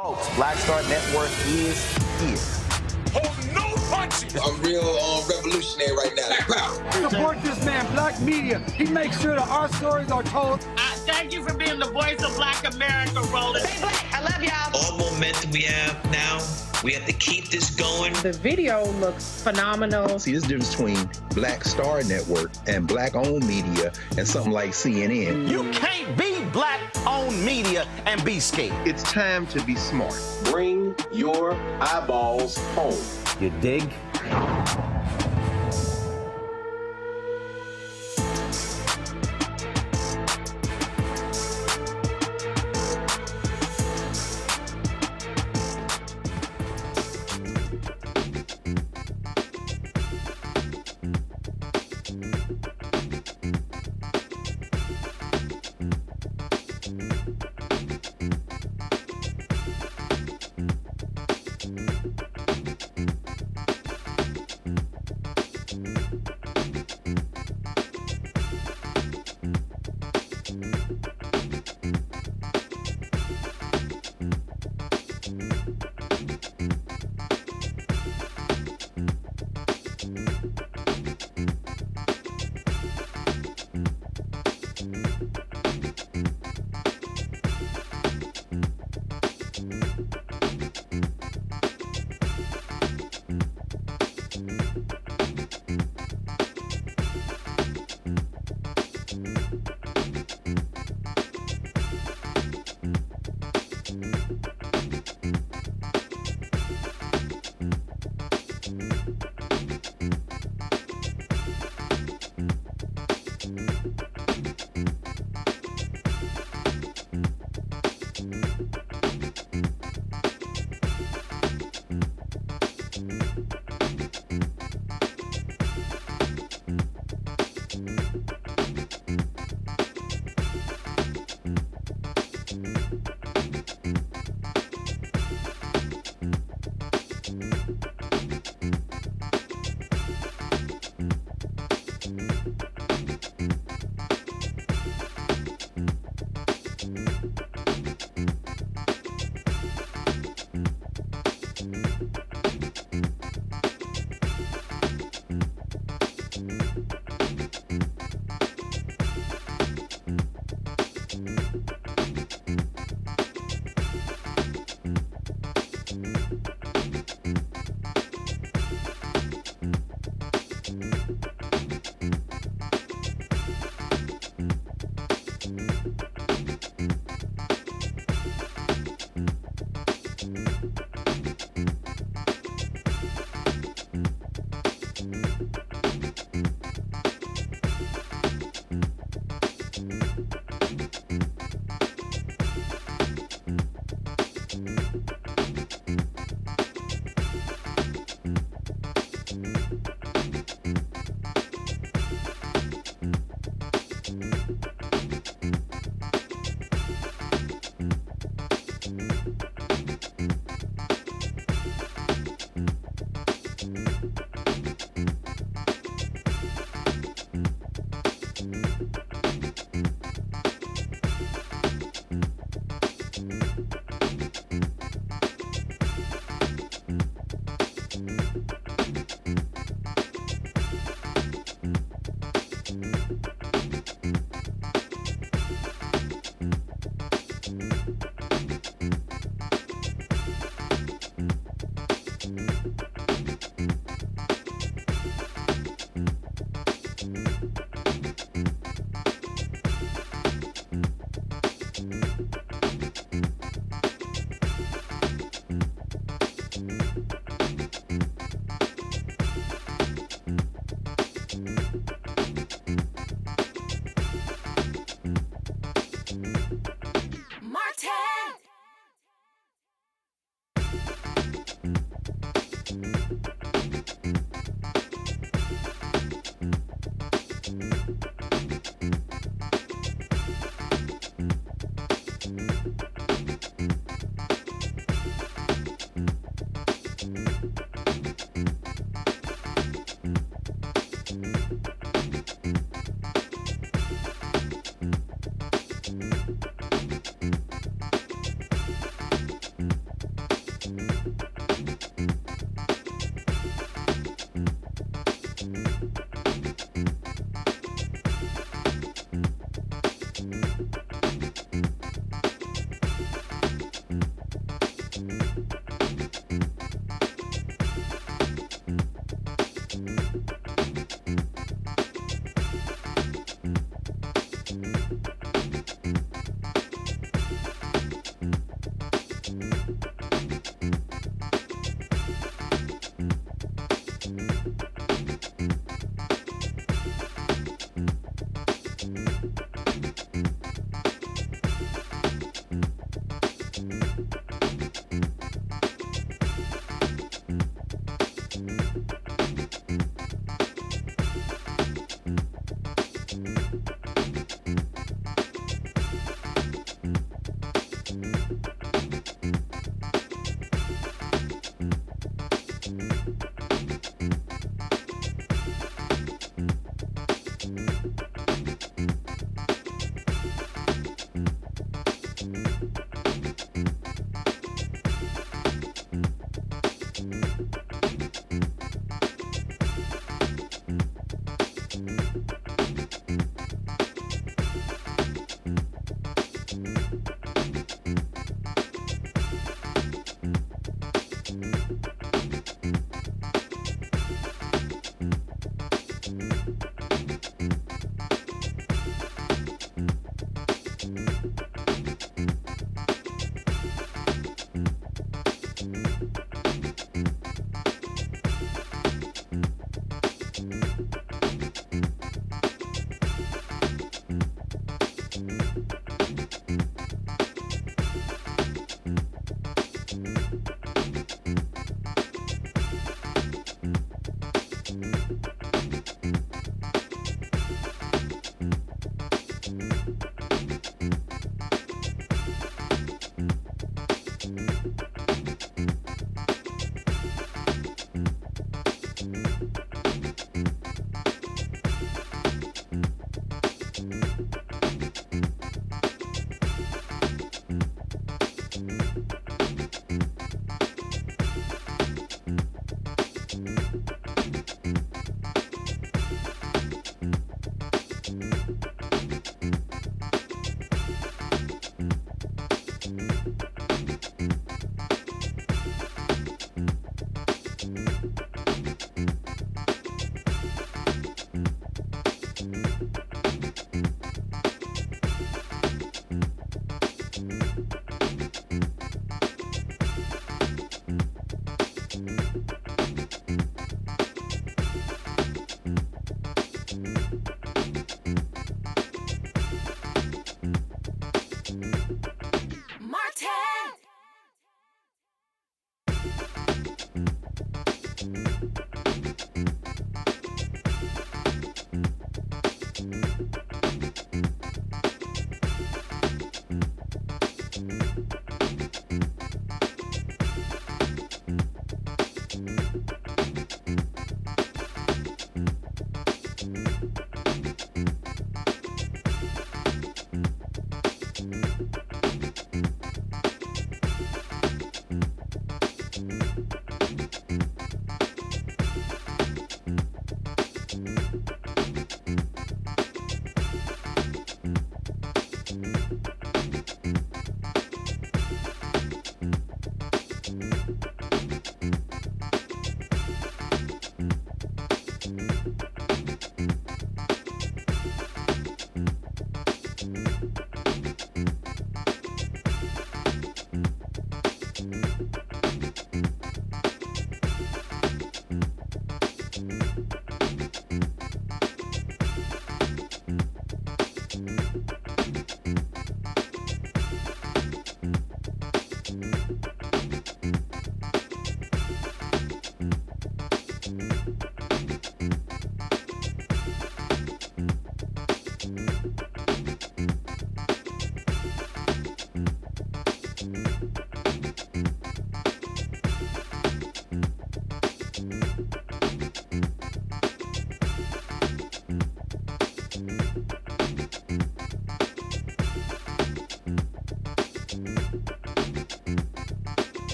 Folks, Black Star Network is here. Hold no punches. I'm real revolutionary right now. Support this man, Black Media. He makes sure that our stories are told. Thank you for being the voice of Black America, Roland. Stay black. I love y'all. All momentum we have now, we have to keep this going. The video looks phenomenal. See, this difference between Black Star Network and Black-owned media and something like CNN. You can't be Black-owned media and be scared. It's time to be smart. Bring your eyeballs home. You dig?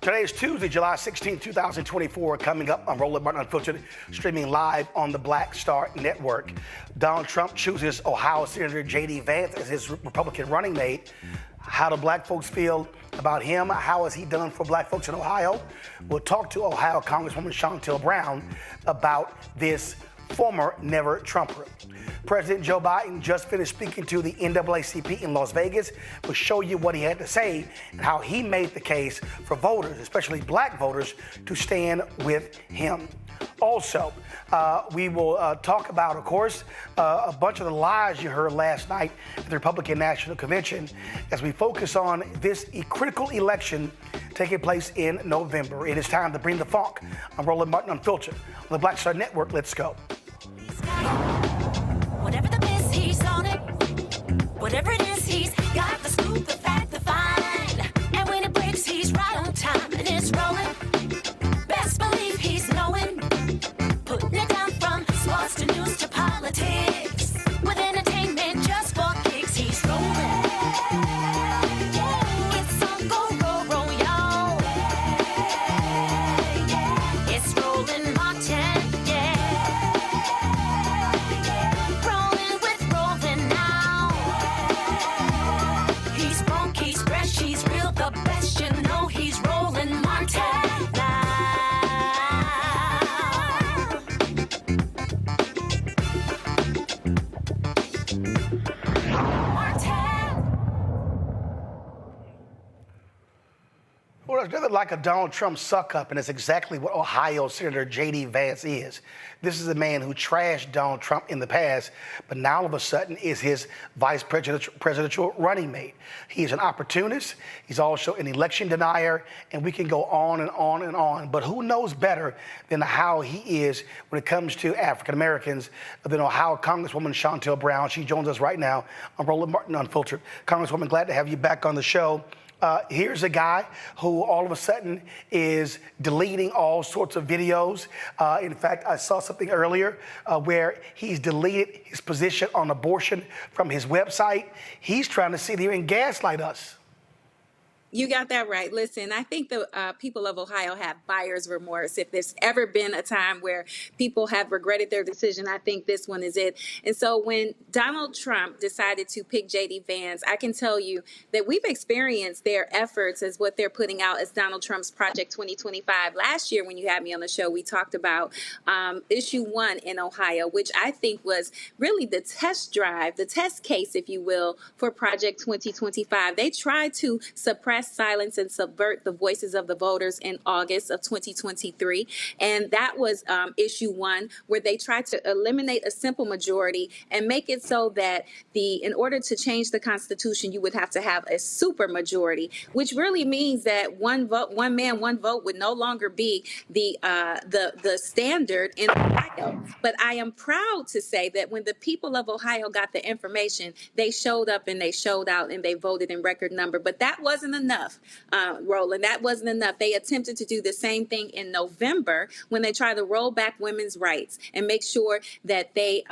Today is Tuesday, July 16, 2024, coming up on Roland Unfiltered, streaming live on the Black Star Network. Donald Trump chooses Ohio Senator JD Vance as his Republican running mate. How do black folks feel about him? How has he done for black folks in Ohio? We'll talk to Ohio Congresswoman Shotel Brown about this former never Trumper. President Joe Biden just finished speaking to the NAACP in Las Vegas. We'll show you what he had to say and how he made the case for voters, especially black voters, to stand with him. Also, we will talk about, of course, a bunch of the lies you heard last night at the Republican National Convention as we focus on this critical election taking place in November. It is time to bring the funk on Roland Martin Unfiltered on the Black Star Network. Let's go. Whatever the miss, he's on it. Whatever it is, he's got the scoop, the fact, the find. And when it breaks, he's right on time and it's rolling. Best believe he's knowing. Putting it down from sports to news to politics. With entertainment just for kicks, he's rolling. It's on go, roll, roll, y'all. It's Roland Martin, rolling with Roland now. He's funky, he's fresh, he's real, the best, you know he's Roland Martin now. Well, there's nothing like a Donald Trump suck-up, and it's exactly what Ohio Senator JD Vance is. This is a man who trashed Donald Trump in the past, but now all of a sudden is his vice presidential running mate. He is an opportunist. He's also an election denier, and we can go on and on and on. But who knows better than how he is when it comes to African Americans than Ohio Congresswoman Shotel Brown. She joins us right now on Roland Martin Unfiltered. Congresswoman, glad to have you back on the show. Here's a guy who all of a sudden is deleting all sorts of videos. In fact, I saw something earlier where he's deleted his position on abortion from his website. He's trying to sit here and gaslight us. You got that right. Listen, I think the people of Ohio have buyer's remorse. If there's ever been a time where people have regretted their decision, I think this one is it. And so when Donald Trump decided to pick JD Vance, I can tell you that we've experienced their efforts as what they're putting out as Donald Trump's Project 2025. Last year, when you had me on the show, we talked about issue 1 in Ohio, which I think was really the test drive, the test case, if you will, for Project 2025. They tried to suppress, silence, and subvert the voices of the voters in August of 2023. And that was issue 1, where they tried to eliminate a simple majority and make it so that in order to change the Constitution, you would have to have a super majority, which really means that one man, one vote would no longer be the standard in Ohio. But I am proud to say that when the people of Ohio got the information, they showed up and they showed out and they voted in record number. But that wasn't enough, Roland. That wasn't enough. They attempted to do the same thing in November when they tried to roll back women's rights and make sure that they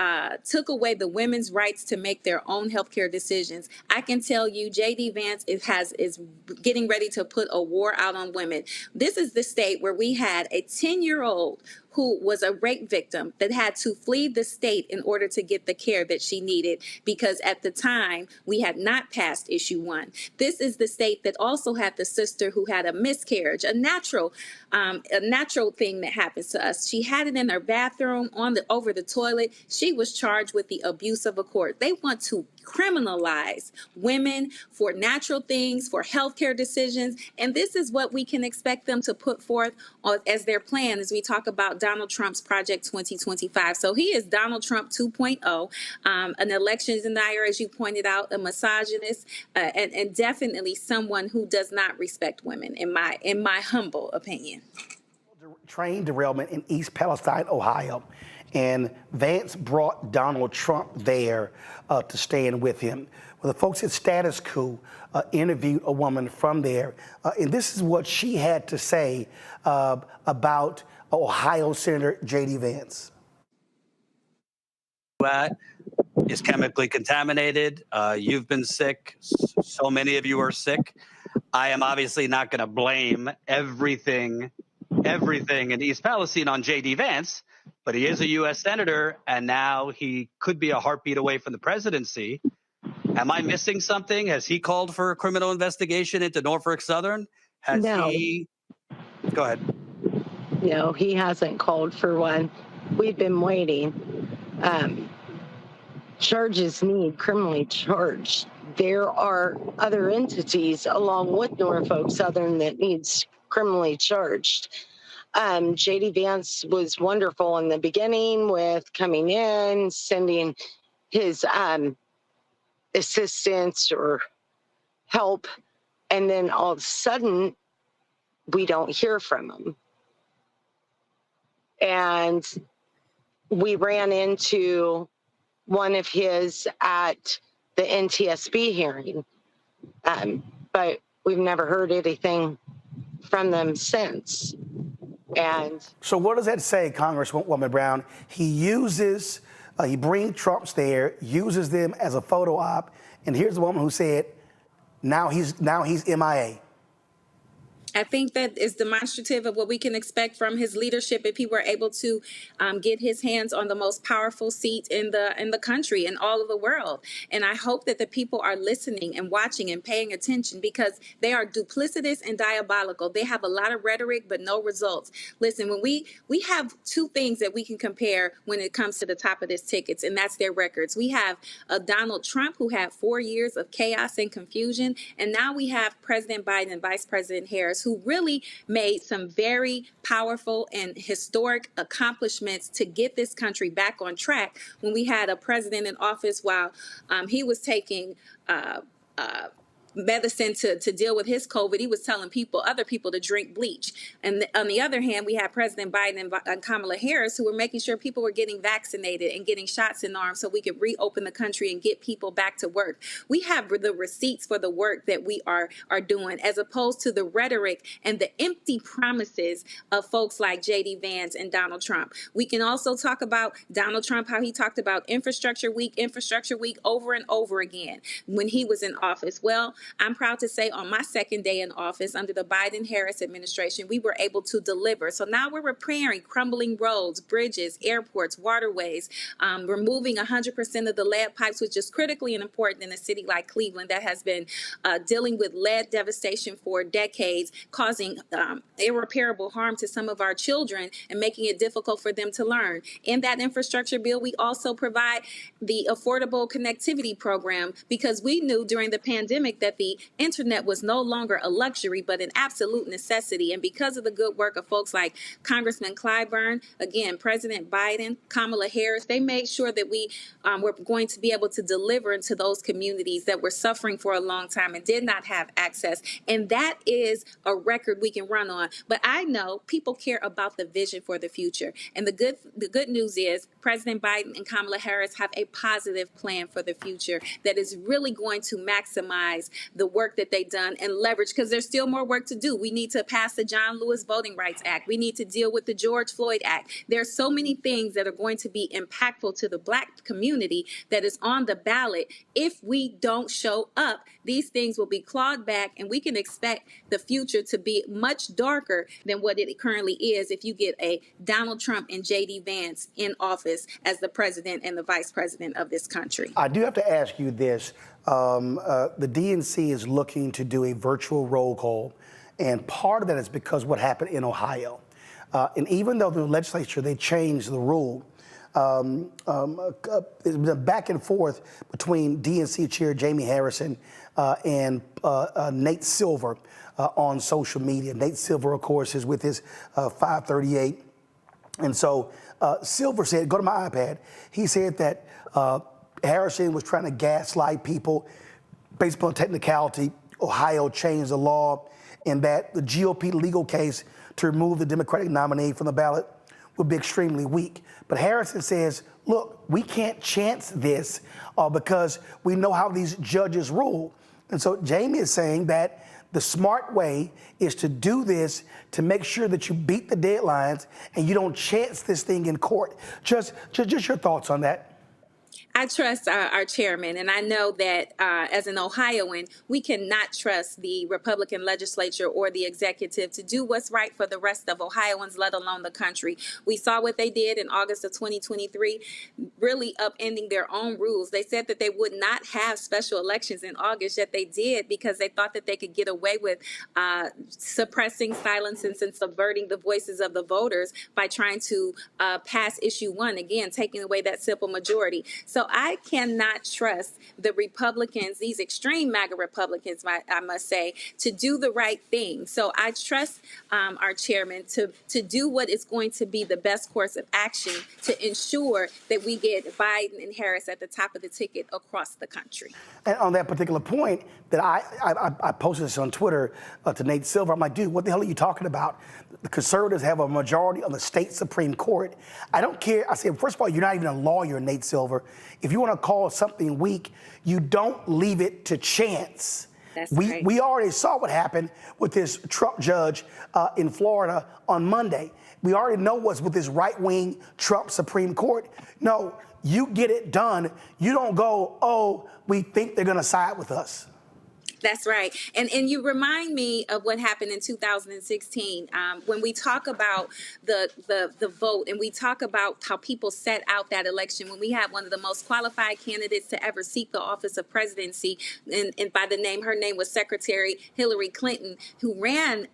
took away the women's rights to make their own healthcare decisions. I can tell you, JD Vance is getting ready to put a war out on women. This is the state where we had a 10-year-old who was a rape victim that had to flee the state in order to get the care that she needed, because at the time we had not passed issue 1. This is the state that also had the sister who had a miscarriage, a natural thing that happens to us. She had it in her bathroom over the toilet. She was charged with the abuse of a court. They want to criminalize women for natural things, for healthcare decisions, and this is what we can expect them to put forth as their plan as we talk about Donald Trump's Project 2025. So he is Donald Trump 2.0, an elections denier, as you pointed out, a misogynist, and definitely someone who does not respect women, in my humble opinion. Train derailment in East Palestine, Ohio. And Vance brought Donald Trump there to stand with him. Well, the folks at Status Quo interviewed a woman from there, and this is what she had to say about Ohio Senator JD Vance. That is chemically contaminated. You've been sick. So many of you are sick. I am obviously not going to blame everything in East Palestine on JD Vance, but he is a U.S. senator, and now he could be a heartbeat away from the presidency. Am I missing something? Has he called for a criminal investigation into Norfolk Southern? No. Go ahead. No, he hasn't called for one. We've been waiting. Charges need criminally charged. There are other entities along with Norfolk Southern that needs criminally charged. JD Vance was wonderful in the beginning with coming in, sending his assistance or help, and then all of a sudden we don't hear from him. And we ran into one of his at the NTSB hearing, but we've never heard anything from them since. And so what does that say, Congresswoman Brown? He brings Trumps there, uses them as a photo op, and here's the woman who said, now he's MIA. I think that is demonstrative of what we can expect from his leadership if he were able to get his hands on the most powerful seat in the country and all of the world. And I hope that the people are listening and watching and paying attention, because they are duplicitous and diabolical. They have a lot of rhetoric, but no results. Listen, when we have two things that we can compare when it comes to the top of this tickets, and that's their records. We have a Donald Trump who had 4 years of chaos and confusion, and now we have President Biden and Vice President Harris, who really made some very powerful and historic accomplishments to get this country back on track when we had a president in office while he was taking medicine to deal with his COVID. He was telling other people to drink bleach. And on the other hand, we had President Biden and Kamala Harris who were making sure people were getting vaccinated and getting shots in arms so we could reopen the country and get people back to work. We have the receipts for the work that we are doing, as opposed to the rhetoric and the empty promises of folks like JD Vance and Donald Trump. We can also talk about Donald Trump, how he talked about infrastructure week over and over again when he was in office. Well, I'm proud to say on my second day in office under the Biden-Harris administration, we were able to deliver. So now we're repairing crumbling roads, bridges, airports, waterways, removing 100% of the lead pipes, which is critically important in a city like Cleveland that has been dealing with lead devastation for decades, causing irreparable harm to some of our children and making it difficult for them to learn. In that infrastructure bill, we also provide the Affordable Connectivity Program, because we knew during the pandemic that the internet was no longer a luxury, but an absolute necessity. And because of the good work of folks like Congressman Clyburn, again, President Biden, Kamala Harris, they made sure that we were going to be able to deliver into those communities that were suffering for a long time and did not have access. And that is a record we can run on. But I know people care about the vision for the future. And the good news is President Biden and Kamala Harris have a positive plan for the future that is really going to maximize the work that they've done and leverage, because there's still more work to do. We need to pass the John Lewis Voting Rights Act. We need to deal with the George Floyd Act. There's so many things that are going to be impactful to the Black community that is on the ballot. If we don't show up, these things will be clawed back, and we can expect the future to be much darker than what it currently is if you get a Donald Trump and JD Vance in office as the president and the vice president of this country. I do have to ask you this. The DNC is looking to do a virtual roll call, and part of that is because what happened in Ohio. And even though the legislature, they changed the rule, there's been a back and forth between DNC Chair Jamie Harrison and Nate Silver on social media. Nate Silver, of course, is with his 538. And so Silver said, go to my iPad, he said that Harrison was trying to gaslight people based upon technicality. Ohio changed the law, and that the GOP legal case to remove the Democratic nominee from the ballot would be extremely weak. But Harrison says, look, we can't chance this because we know how these judges rule. And so Jamie is saying that the smart way is to do this to make sure that you beat the deadlines and you don't chance this thing in court. Just your thoughts on that. I trust our chairman, and I know that as an Ohioan, we cannot trust the Republican legislature or the executive to do what's right for the rest of Ohioans, let alone the country. We saw what they did in August of 2023, really upending their own rules. They said that they would not have special elections in August, yet they did because they thought that they could get away with suppressing, silencing, and subverting the voices of the voters by trying to pass issue 1, again, taking away that simple majority. So I cannot trust the Republicans, these extreme MAGA Republicans, I must say, to do the right thing. So I trust our chairman to do what is going to be the best course of action to ensure that we get Biden and Harris at the top of the ticket across the country. And on that particular point, that I posted this on Twitter to Nate Silver. I'm like, dude, what the hell are you talking about? The conservatives have a majority on the state Supreme Court. I don't care. I said, first of all, you're not even a lawyer, Nate Silver. If you want to call something weak, you don't leave it to chance. We already saw what happened with this Trump judge in Florida on Monday. We already know what's with this right-wing Trump Supreme Court. No, you get it done. You don't go, oh, we think they're going to side with us. That's right. And you remind me of what happened in 2016 when we talk about the vote and we talk about how people set out that election, when we had one of the most qualified candidates to ever seek the office of presidency, and by the name, her name was Secretary Hillary Clinton, who ran,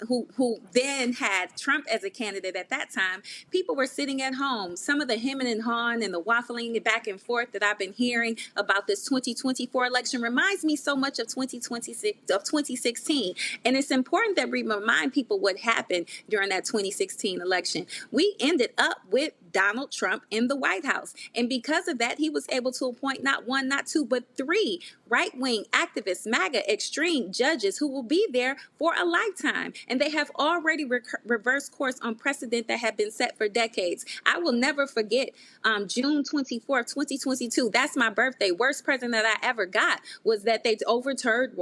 who then had Trump as a candidate at that time. People were sitting at home. Some of the hemming and hawing and the waffling back and forth that I've been hearing about this 2024 election reminds me so much of 2016. And it's important that we remind people what happened during that 2016 election. We ended up with Donald Trump in the White House. And because of that, he was able to appoint not one, not two, but three right-wing activists, MAGA extreme judges who will be there for a lifetime. And they have already reversed course on precedent that had been set for decades. I will never forget June 24th, 2022. That's my birthday. Worst present that I ever got was that they overturned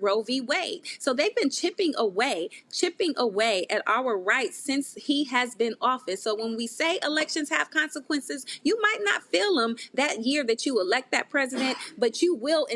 Roe v. Wade. So they've been chipping away at our rights since he has been office. So when we say elections have consequences, you might not feel them that year that you elect that president, but you will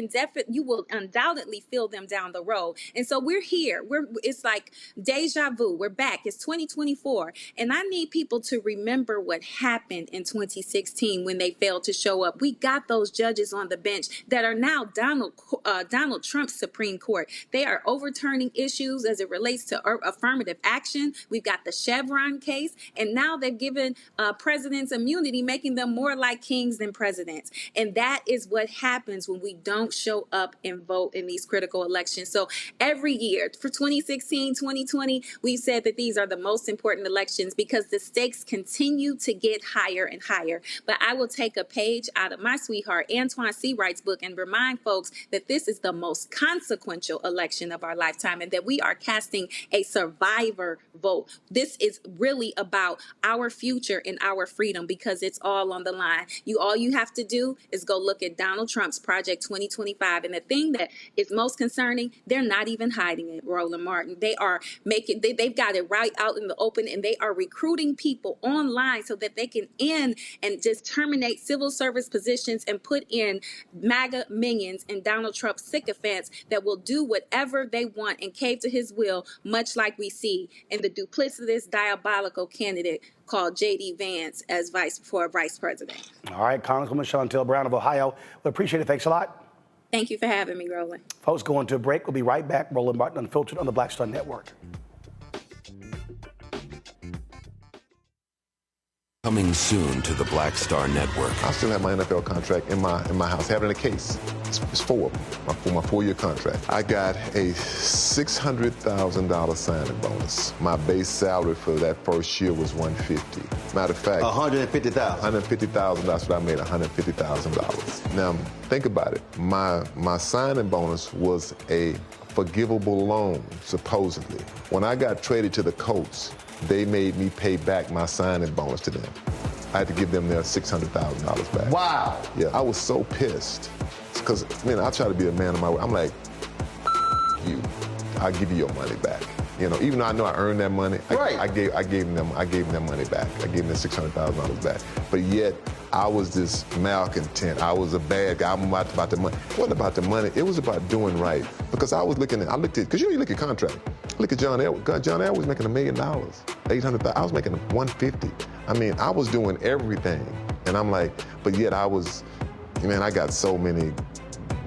undoubtedly feel them down the road. And so we're here. It's like deja vu. We're back. It's 2024. And I need people to remember what happened in 2016 when they failed to show up. We got those judges on the bench that are now Donald Trump's Supreme Court. They are overturning issues as it relates to affirmative action. We've got the Chevron case, and now they've given presidents immunity, making them more like kings than presidents. And that is what happens when we don't show up and vote in these critical elections. So every year for 2016, 2020, we've said that these are the most important elections because the stakes continue to get higher and higher. But I will take a page out of my sweetheart Antoine Seawright's book and remind folks that this is the most consequential election of our lifetime and that we are casting a survivor vote. This is really about our future and our freedom because it's all on the line. All you have to do is go look at Donald Trump's Project 2025. And the thing that is most concerning, they're not even hiding it, Roland Martin. They've got it right out in the open, and they are recruiting people online so that they can end and just terminate civil service positions and put in MAGA minions and Donald Trump sycophants that will do whatever they want and cave to his will, much like we see in the duplicitous, diabolical candidate called JD Vance as vice president. All right, Congresswoman Shotel Brown of Ohio. We appreciate it. Thanks a lot. Thank you for having me, Roland. Folks, going to a break. We'll be right back. Roland Martin Unfiltered on the Black Star Network. Coming soon to the Black Star Network. I still have my NFL contract in my house, having a case. It's 4 of them, my 4-year contract. I got a $600,000 signing bonus. My base salary for that first year was $150,000. Matter of fact, $150,000. $150,000. That's what I made, $150,000. Now think about it. My signing bonus was a forgivable loan, supposedly. When I got traded to the Colts, they made me pay back my signing bonus to them. I had to give them their $600,000 back. Wow. Yeah, I was so pissed. Because, I try to be a man of my word. I'm like, you, I'll give you your money back. Even though I know I earned that money, right. I gave them their money back. I gave them their $600,000 back. But yet, I was this malcontent. I was a bad guy. I'm about the money. It wasn't about the money. It was about doing right. Because I looked at, because you look at contract. Look at John Elway. John Elway was making $1 million, $800,000. I was making $150,000. I was doing everything. And I'm like, but yet I was, I got so many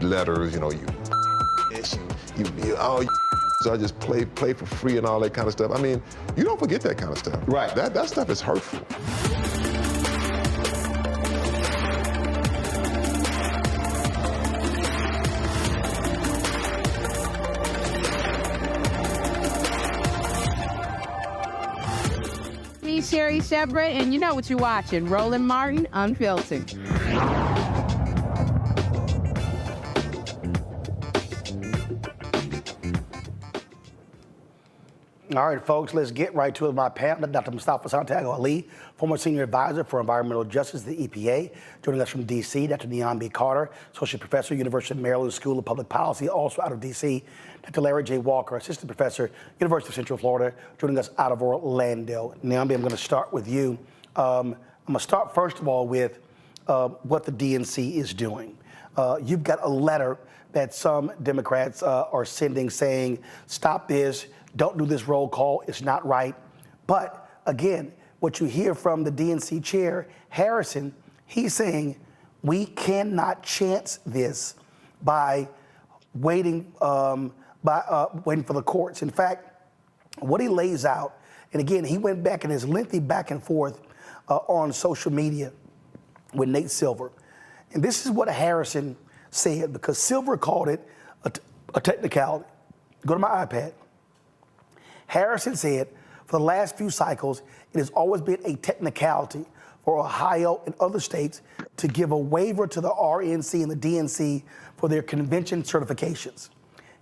letters, so I just play for free and all that kind of stuff. You don't forget that kind of stuff. Right. That stuff is hurtful. Sherry Shepard, and you know what you're watching, Roland Martin Unfiltered. All right, folks, let's get right to it. My panel, Dr. Mustafa Santiago Ali, former senior advisor for environmental justice at the EPA. Joining us from D.C., Dr. Niambi Carter, associate professor, University of Maryland School of Public Policy, also out of D.C. Dr. Larry J. Walker, assistant professor, University of Central Florida, joining us out of Orlando. Niambi, I'm going to start with you. I'm going to start, first of all, with what the DNC is doing. You've got a letter that some Democrats are sending saying, stop this. Don't do this roll call. It's not right. But again, what you hear from the DNC chair, Harrison, he's saying we cannot chance this by waiting for the courts. In fact, what he lays out, and again, he went back in his lengthy back and forth on social media with Nate Silver. And this is what Harrison said, because Silver called it a technicality. Go to my iPad. Harrison said, for the last few cycles, it has always been a technicality for Ohio and other states to give a waiver to the RNC and the DNC for their convention certifications.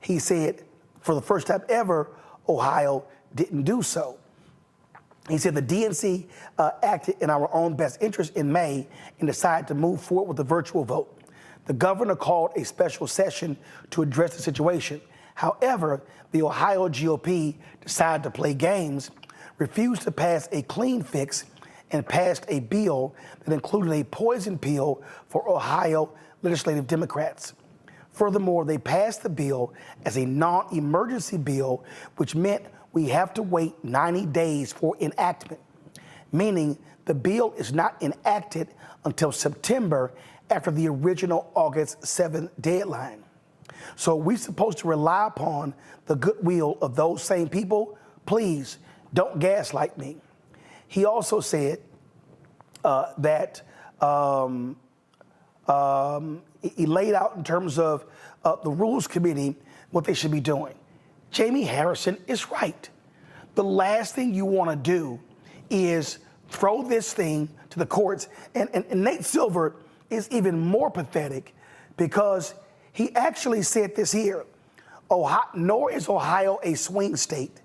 He said, for the first time ever, Ohio didn't do so. He said the DNC acted in our own best interest in May and decided to move forward with the virtual vote. The governor called a special session to address the situation. However, the Ohio GOP decided to play games, refused to pass a clean fix, and passed a bill that included a poison pill for Ohio legislative Democrats. Furthermore, they passed the bill as a non-emergency bill, which meant we have to wait 90 days for enactment, meaning the bill is not enacted until September after the original August 7th deadline. So we're supposed to rely upon the goodwill of those same people. Please don't gaslight me. He also said that he laid out in terms of the Rules Committee what they should be doing. Jamie Harrison is right. The last thing you want to do is throw this thing to the courts. And Nate Silver is even more pathetic because he actually said this here. Nor is Ohio a swing state.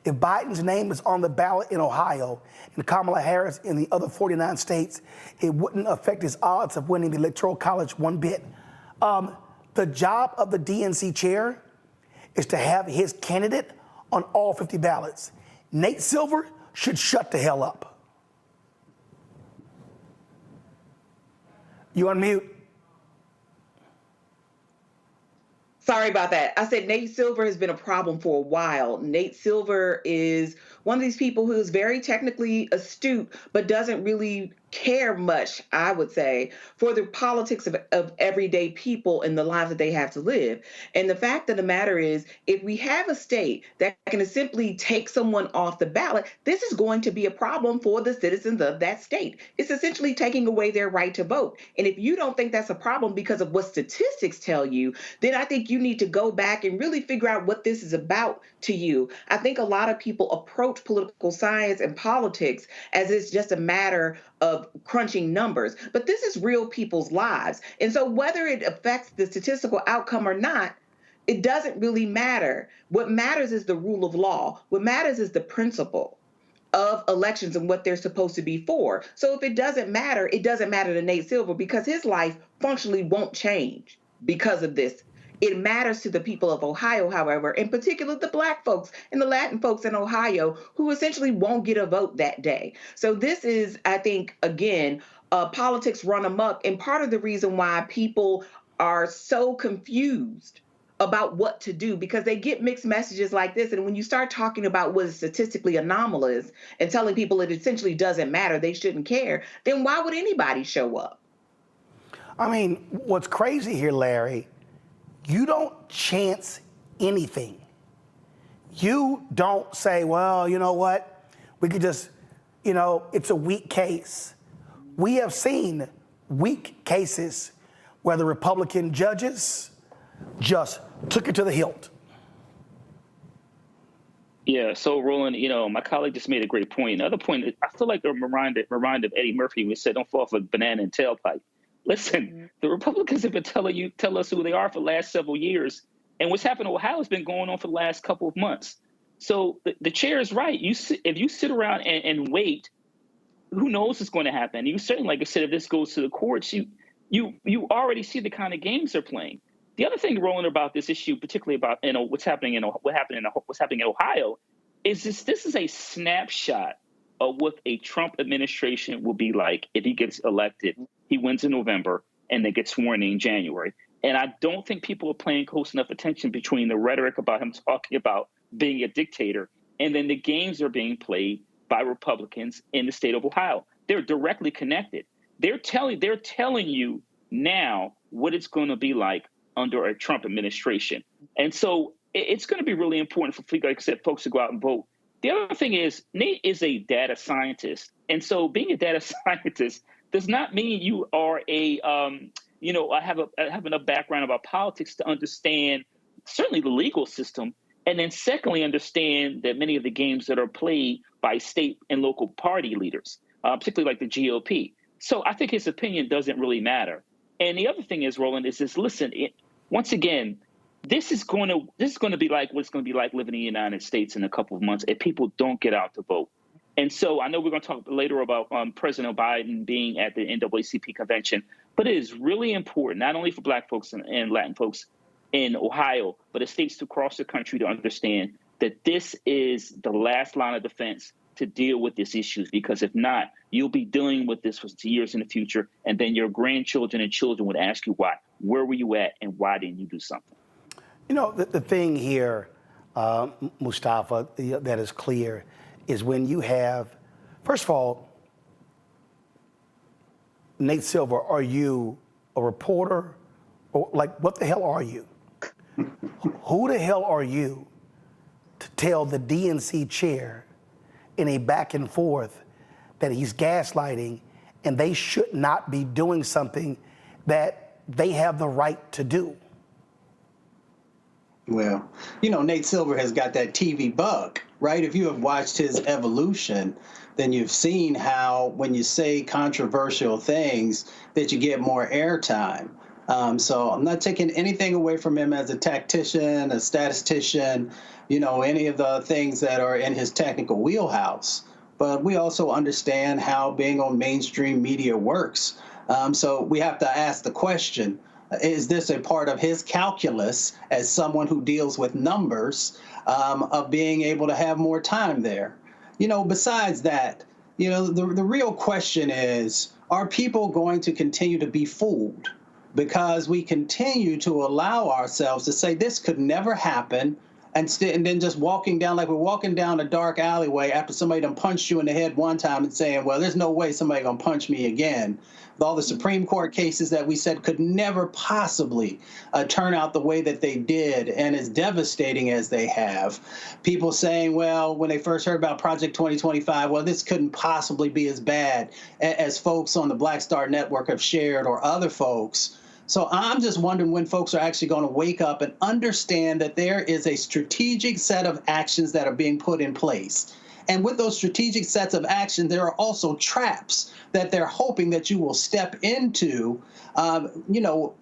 If Biden's name is on the ballot in Ohio and Kamala Harris in the other 49 states, it wouldn't affect his odds of winning the Electoral College one bit. The job of the DNC chair is to have his candidate on all 50 ballots. Nate Silver should shut the hell up. You on mute? Sorry about that. I said Nate Silver has been a problem for a while. Nate Silver is one of these people who is very technically astute, but doesn't really care much, I would say, for the politics of everyday people and the lives that they have to live. And the fact of the matter is, if we have a state that can simply take someone off the ballot, this is going to be a problem for the citizens of that state. It's essentially taking away their right to vote. And if you don't think that's a problem because of what statistics tell you, then I think you need to go back and really figure out what this is about to you. I think a lot of people approach political science and politics as it's just a matter of crunching numbers, but this is real people's lives. And so whether it affects the statistical outcome or not, it doesn't really matter. What matters is the rule of law. What matters is the principle of elections and what they're supposed to be for. So if it doesn't matter, it doesn't matter to Nate Silver because his life functionally won't change because of this. It matters to the people of Ohio, however, in particular the Black folks and the Latin folks in Ohio who essentially won't get a vote that day. So this is, I think, again, politics run amok. And part of the reason why people are so confused about what to do, because they get mixed messages like this. And when you start talking about what is statistically anomalous and telling people it essentially doesn't matter, they shouldn't care, then why would anybody show up? I mean, what's crazy here, Larry, you don't chance anything. You don't say, well, you know what? We could just, it's a weak case. We have seen weak cases where the Republican judges just took it to the hilt. Yeah, so Roland, my colleague just made a great point. Another point, I feel like I'm reminded of Eddie Murphy who said, don't fall off a banana and tailpipe. Listen, the Republicans have been tell us who they are for the last several years. And what's happened in Ohio has been going on for the last couple of months. So the chair is right. If you sit around and wait, who knows what's going to happen? You certainly, like I said, if this goes to the courts, you already see the kind of games they're playing. The other thing, Roland, about this issue, particularly about what's happening in Ohio, is this is a snapshot of what a Trump administration will be like if he gets elected. He wins in November and they get sworn in January. And I don't think people are paying close enough attention between the rhetoric about him talking about being a dictator and then the games are being played by Republicans in the state of Ohio. They're directly connected. They're telling you now what it's going to be like under a Trump administration. And so it's going to be really important for, like I said, folks to go out and vote. The other thing is Nate is a data scientist. And so being a data scientist does not mean you are have enough background about politics to understand certainly the legal system. And then secondly, understand that many of the games that are played by state and local party leaders. particularly like the GOP. So I think his opinion doesn't really matter. And the other thing is, Roland, is this: listen, once again, this is going to be like what it's going to be like living in the United States in a couple of months if people don't get out to vote. And so I know we're going to talk later about President Biden being at the NAACP convention, but it is really important, not only for Black folks and Latin folks in Ohio, but it states across the country to understand that this is the last line of defense to deal with these issues, because if not, you'll be dealing with this for years in the future, and then your grandchildren and children would ask you why. Where were you at, and why didn't you do something? You know, the thing here, Mustafa, that is clear is when you have, first of all, Nate Silver, are you a reporter? Or like, what the hell are you? Who the hell are you to tell the DNC chair in a back and forth that he's gaslighting and they should not be doing something that they have the right to do? Well, you know, Nate Silver has got that TV bug, right? If you have watched his evolution, then you've seen how when you say controversial things that you get more airtime. So I'm not taking anything away from him as a tactician, a statistician, you know, any of the things that are in his technical wheelhouse. But we also understand how being on mainstream media works. So we have to ask the question, is this a part of his calculus as someone who deals with numbers of being able to have more time there? You know, besides that, you know, the real question is, are people going to continue to be fooled? Because we continue to allow ourselves to say this could never happen, and then just walking down like we're walking down a dark alleyway after somebody done punched you in the head one time and saying, well, there's no way somebody gonna punch me again. With all the Supreme Court cases that we said could never possibly turn out the way that they did, and as devastating as they have. People saying, well, when they first heard about Project 2025, well, this couldn't possibly be as bad as folks on the Black Star Network have shared, or other folks. So I'm just wondering when folks are actually going to wake up and understand that there is a strategic set of actions that are being put in place. And with those strategic sets of action, there are also traps that they're hoping that you will step into, you know,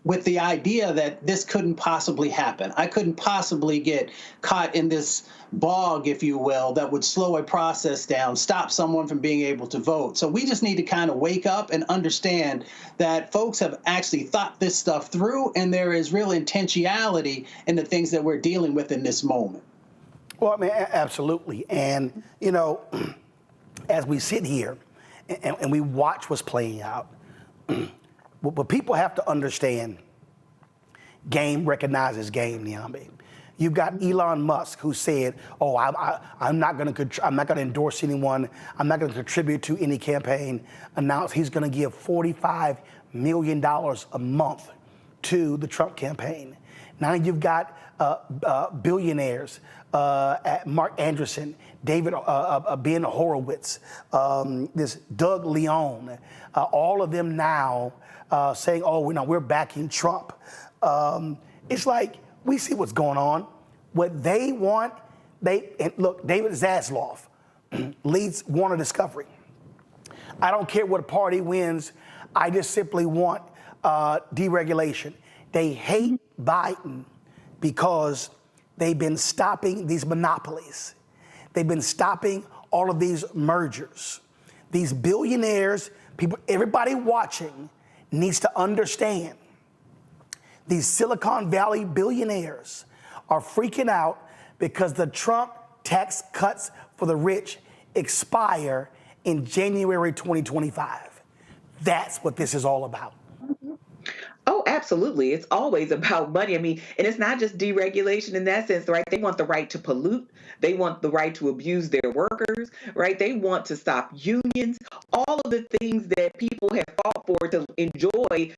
with the idea that this couldn't possibly happen. I couldn't possibly get caught in this bog, if you will, that would slow a process down, stop someone from being able to vote. So we just need to kind of wake up and understand that folks have actually thought this stuff through, and there is real intentionality in the things that we're dealing with in this moment. Well, I mean, absolutely. And, you know, as we sit here and we watch what's playing out, what people have to understand, game recognizes game, Niambi. You've got Elon Musk, who said, "Oh, I'm not going to endorse anyone. I'm not going to contribute to any campaign." Announced he's going to give $45 million a month to the Trump campaign. Now you've got billionaires, Mark Anderson, David Ben Horowitz, this Doug Leone, all of them now saying, "Oh, we're backing Trump." It's like, we see what's going on. What they want, and look, David Zasloff leads Warner Discovery. I don't care what party wins. I just simply want deregulation. They hate Biden because they've been stopping these monopolies. They've been stopping all of these mergers. These billionaires, people, everybody watching needs to understand these Silicon Valley billionaires are freaking out because the Trump tax cuts for the rich expire in January 2025. That's what this is all about. Oh, absolutely. It's always about money. I mean, and it's not just deregulation in that sense, right? They want the right to pollute. They want the right to abuse their workers, right? They want to stop unions, all of the things that people have fought for to enjoy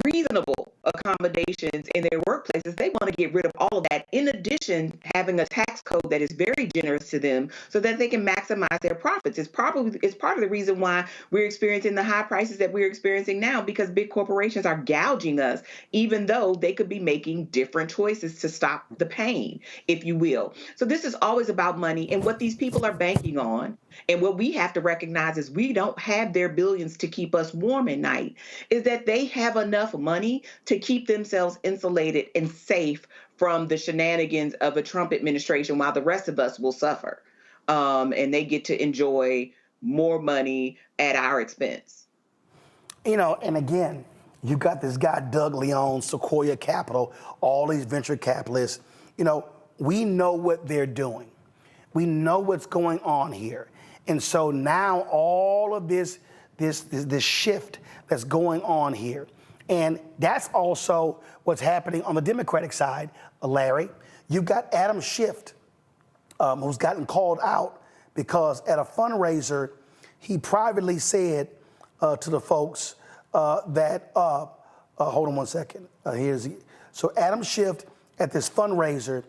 reasonable accommodations in their workplaces. They want to get rid of all of that. In addition, having a tax code that is very generous to them so that they can maximize their profits. It's part of the reason why we're experiencing the high prices that we're experiencing now, because big corporations are gouging us, even though they could be making different choices to stop the pain, if you will. So this is always about money, and what these people are banking on, and what we have to recognize is we don't have their billions to keep us warm at night, is that they have enough money to keep themselves insulated and safe from the shenanigans of a Trump administration, while the rest of us will suffer. And they get to enjoy more money at our expense. You know, and again, you got this guy, Doug Leon, Sequoia Capital, all these venture capitalists. You know, we know what they're doing. We know what's going on here. And so now all of this shift that's going on here. And that's also what's happening on the Democratic side, Larry. You've got Adam Schiff, who's gotten called out because at a fundraiser, he privately said to the folks that, hold on one second. So Adam Schiff at this fundraiser,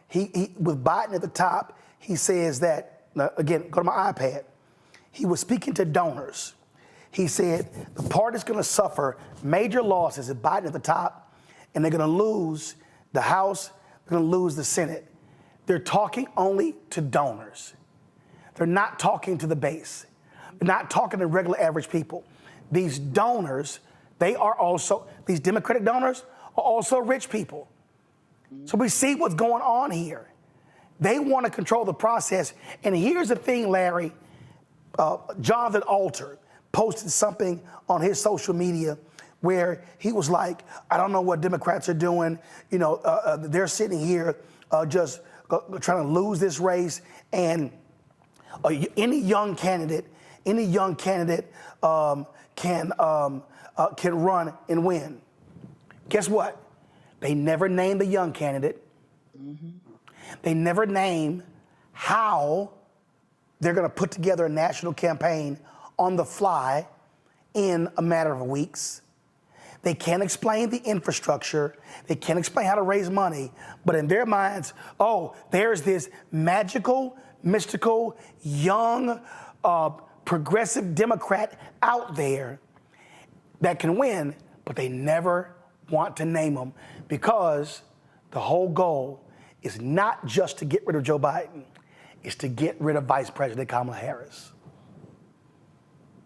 he with Biden at the top, he says that, now, again, go to my iPad. He was speaking to donors. He said the party's going to suffer major losses at Biden at the top, and they're going to lose the House, they're going to lose the Senate. They're talking only to donors. They're not talking to the base. They're not talking to regular average people. These donors, these Democratic donors are also rich people. So we see what's going on here. They want to control the process. And here's the thing, Larry. Jonathan Alter posted something on his social media where he was like, I don't know what Democrats are doing. You know, they're sitting here just trying to lose this race. And any young candidate can run and win. Guess what? They never named the young candidate. Mm-hmm. They never name how they're going to put together a national campaign on the fly in a matter of weeks. They can't explain the infrastructure. They can't explain how to raise money. But in their minds, oh, there's this magical, mystical, young, progressive Democrat out there that can win, but they never want to name them because the whole goal is not just to get rid of Joe Biden, it's to get rid of Vice President Kamala Harris.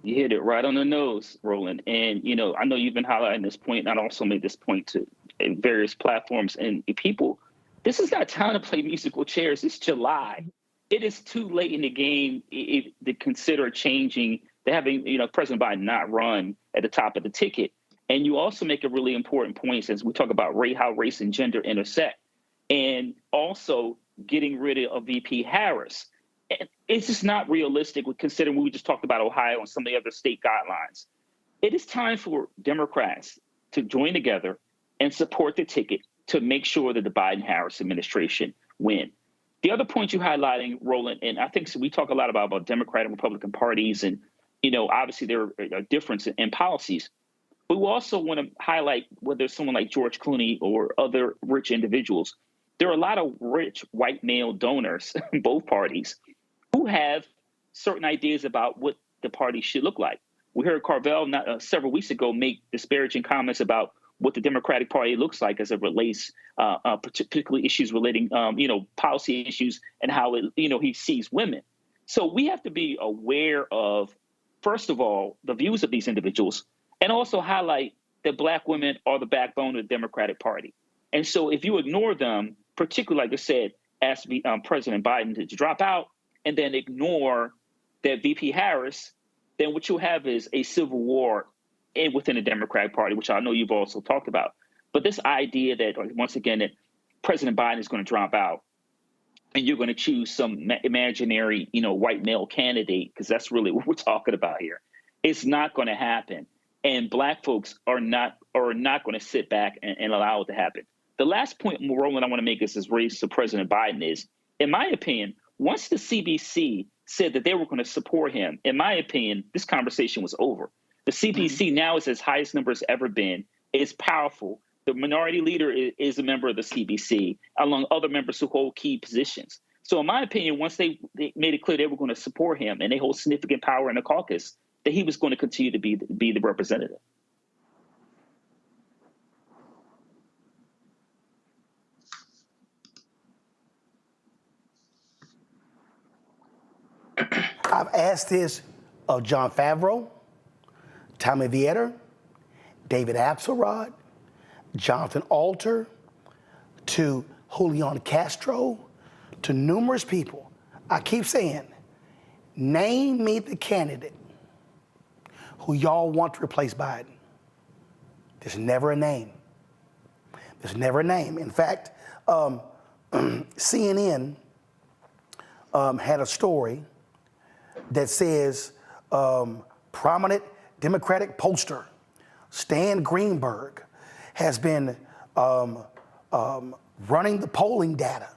You hit it right on the nose, Roland. And, you know, I know you've been highlighting this point, and I also made this point to various platforms. And people, this is not time to play musical chairs. It's July. It is too late in the game to consider changing, to having, you know, President Biden not run at the top of the ticket. And you also make a really important point since we talk about how race and gender intersect, and also getting rid of VP Harris. It's just not realistic considering we just talked about Ohio and some of the other state guidelines. It is time for Democrats to join together and support the ticket to make sure that the Biden-Harris administration win. The other point you're highlighting, Roland, and I think we talk a lot about Democrat and Republican parties, and, you know, obviously there are a difference in policies. But we also want to highlight whether someone like George Clooney or other rich individuals. There are a lot of rich white male donors in both parties who have certain ideas about what the party should look like. We heard Carvel several weeks ago make disparaging comments about what the Democratic Party looks like as it relates, particularly issues relating, policy issues and how he sees women. So we have to be aware of, first of all, the views of these individuals, and also highlight that Black women are the backbone of the Democratic Party. And so if you ignore them, particularly, like I said, ask President Biden to drop out and then ignore that VP Harris, then what you'll have is a civil war within the Democratic Party, which I know you've also talked about. But this idea that, once again, that President Biden is going to drop out and you're going to choose some imaginary, white male candidate, because that's really what we're talking about here, it's not going to happen. And Black folks are not going to sit back and allow it to happen. The last point, Roland, I want to make is raised to President Biden is, in my opinion, once the CBC said that they were going to support him, in my opinion, this conversation was over. The CBC now is its highest number it's ever been. is powerful. The minority leader is a member of the CBC, along other members who hold key positions. So in my opinion, once they made it clear they were going to support him and they hold significant power in the caucus, that he was going to continue to be the representative. I've asked this of John Favreau, Tommy Vietor, David Axelrod, Jonathan Alter, to Julian Castro, to numerous people. I keep saying, name me the candidate who y'all want to replace Biden. There's never a name. There's never a name. In fact, CNN had a story that says prominent Democratic pollster Stan Greenberg has been running the polling data.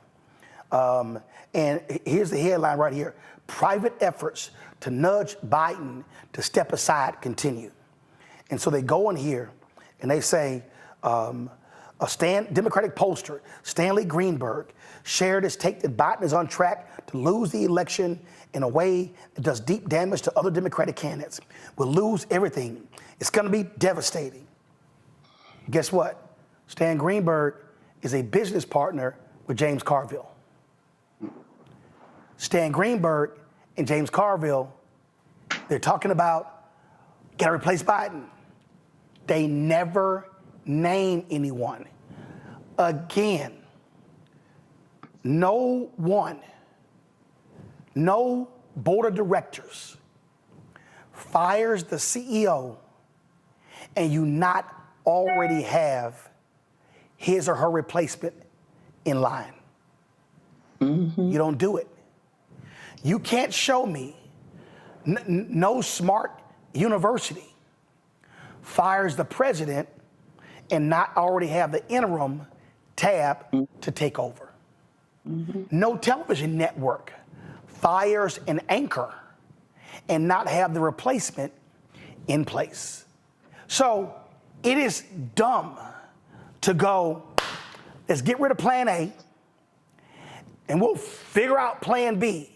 And here's the headline right here. Private efforts to nudge Biden to step aside continue. And so they go in here and they say, Democratic pollster Stanley Greenberg shared his take that Biden is on track to lose the election in a way that does deep damage to other Democratic candidates. We'll lose everything. It's going to be devastating. Guess what? Stan Greenberg is a business partner with James Carville. Stan Greenberg and James Carville, they're talking about got to replace Biden. They never name anyone. Again, no board of directors fires the CEO and you not already have his or her replacement in line. Mm-hmm. You don't do it. You can't show me no smart university fires the president and not already have the interim tab to take over. Mm-hmm. No television network fires an anchor and not have the replacement in place. So it is dumb to go, let's get rid of plan A and we'll figure out plan B.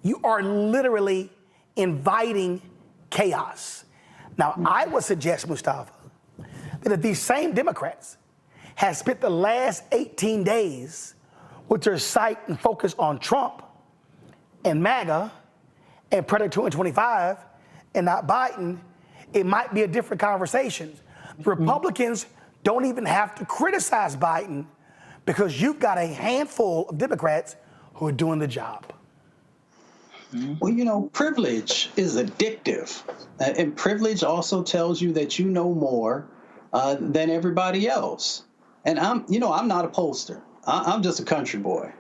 You are literally inviting chaos. Now, I would suggest, Mustafa, that if these same Democrats had spent the last 18 days with their sight and focus on Trump and MAGA and Predator 225 and not Biden, it might be a different conversation. The Republicans don't even have to criticize Biden because you've got a handful of Democrats who are doing the job. Well, you know, privilege is addictive. And privilege also tells you that you know more than everybody else. And I'm not a pollster. I'm just a country boy.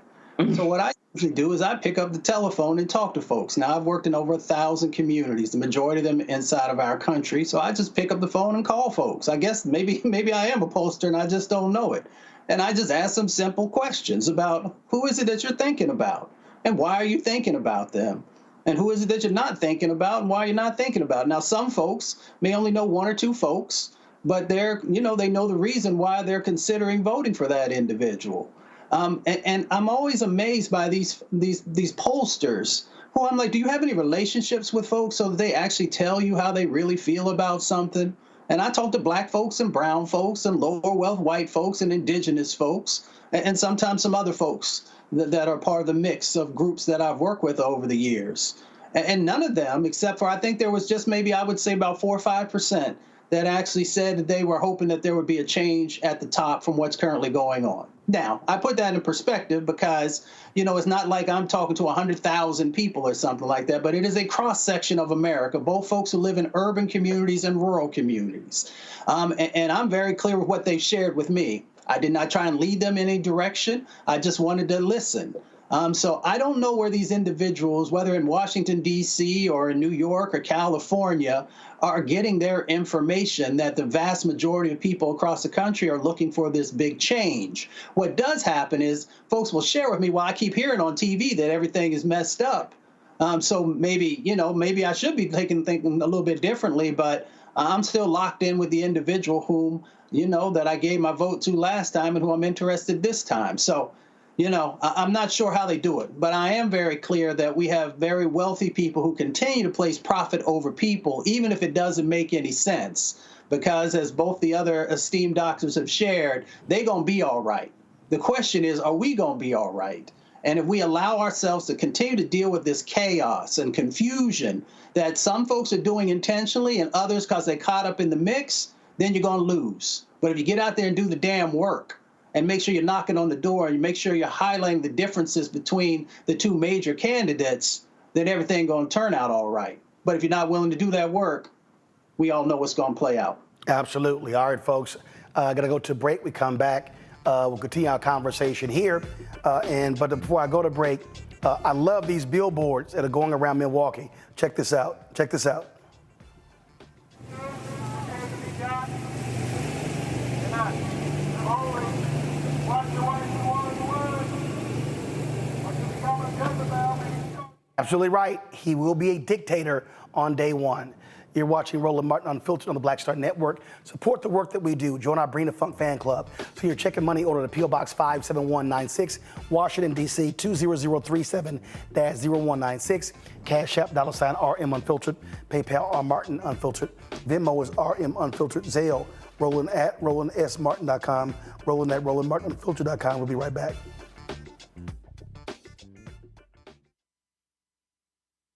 So what I usually do is I pick up the telephone and talk to folks. Now, I've worked in over 1,000 communities, the majority of them inside of our country. So I just pick up the phone and call folks. I guess maybe I am a pollster and I just don't know it. And I just ask them simple questions about who is it that you're thinking about? And why are you thinking about them? And who is it that you're not thinking about and why you're not thinking about? Now, some folks may only know one or two folks, but they know the reason why they're considering voting for that individual. And I'm always amazed by these pollsters who I'm like, do you have any relationships with folks so that they actually tell you how they really feel about something? And I talk to black folks and brown folks and lower wealth white folks and indigenous folks and sometimes some other folks that are part of the mix of groups that I've worked with over the years. And none of them, except for I think there was just maybe I would say about 4 or 5% that actually said that they were hoping that there would be a change at the top from what's currently going on. Now, I put that in perspective because, it's not like I'm talking to 100,000 people or something like that, but it is a cross-section of America, both folks who live in urban communities and rural communities. And I'm very clear with what they've shared with me. I did not try and lead them in any direction. I just wanted to listen. So I don't know where these individuals, whether in Washington, D.C. or in New York or California, are getting their information that the vast majority of people across the country are looking for this big change. What does happen is folks will share with me, well, I keep hearing on TV that everything is messed up. So maybe, maybe I should be thinking a little bit differently, but I'm still locked in with the individual whom, that I gave my vote to last time and who I'm interested this time. So, I'm not sure how they do it, but I am very clear that we have very wealthy people who continue to place profit over people, even if it doesn't make any sense, because as both the other esteemed doctors have shared, they're going to be all right. The question is, are we going to be all right? And if we allow ourselves to continue to deal with this chaos and confusion that some folks are doing intentionally and others because they caught up in the mix, then you're going to lose. But if you get out there and do the damn work and make sure you're knocking on the door and you make sure you're highlighting the differences between the two major candidates, then everything going to turn out all right. But if you're not willing to do that work, we all know what's going to play out. Absolutely. All right, folks, going to go to break. We come back. We'll continue our conversation here. But before I go to break, I love these billboards that are going around Milwaukee. Check this out. Check this out. Absolutely right. He will be a dictator on day one. You're watching Roland Martin Unfiltered on the Black Star Network. Support the work that we do. Join our Bring the Funk fan club. So your check and money order to P.O. Box 57196, Washington, D.C. 20037-0196. Cash App, $RM Unfiltered. PayPal, R Martin Unfiltered. Venmo is RM Unfiltered. Zelle, Roland at RolandSMartin.com. Roland at RolandMartinUnfiltered.com. We'll be right back.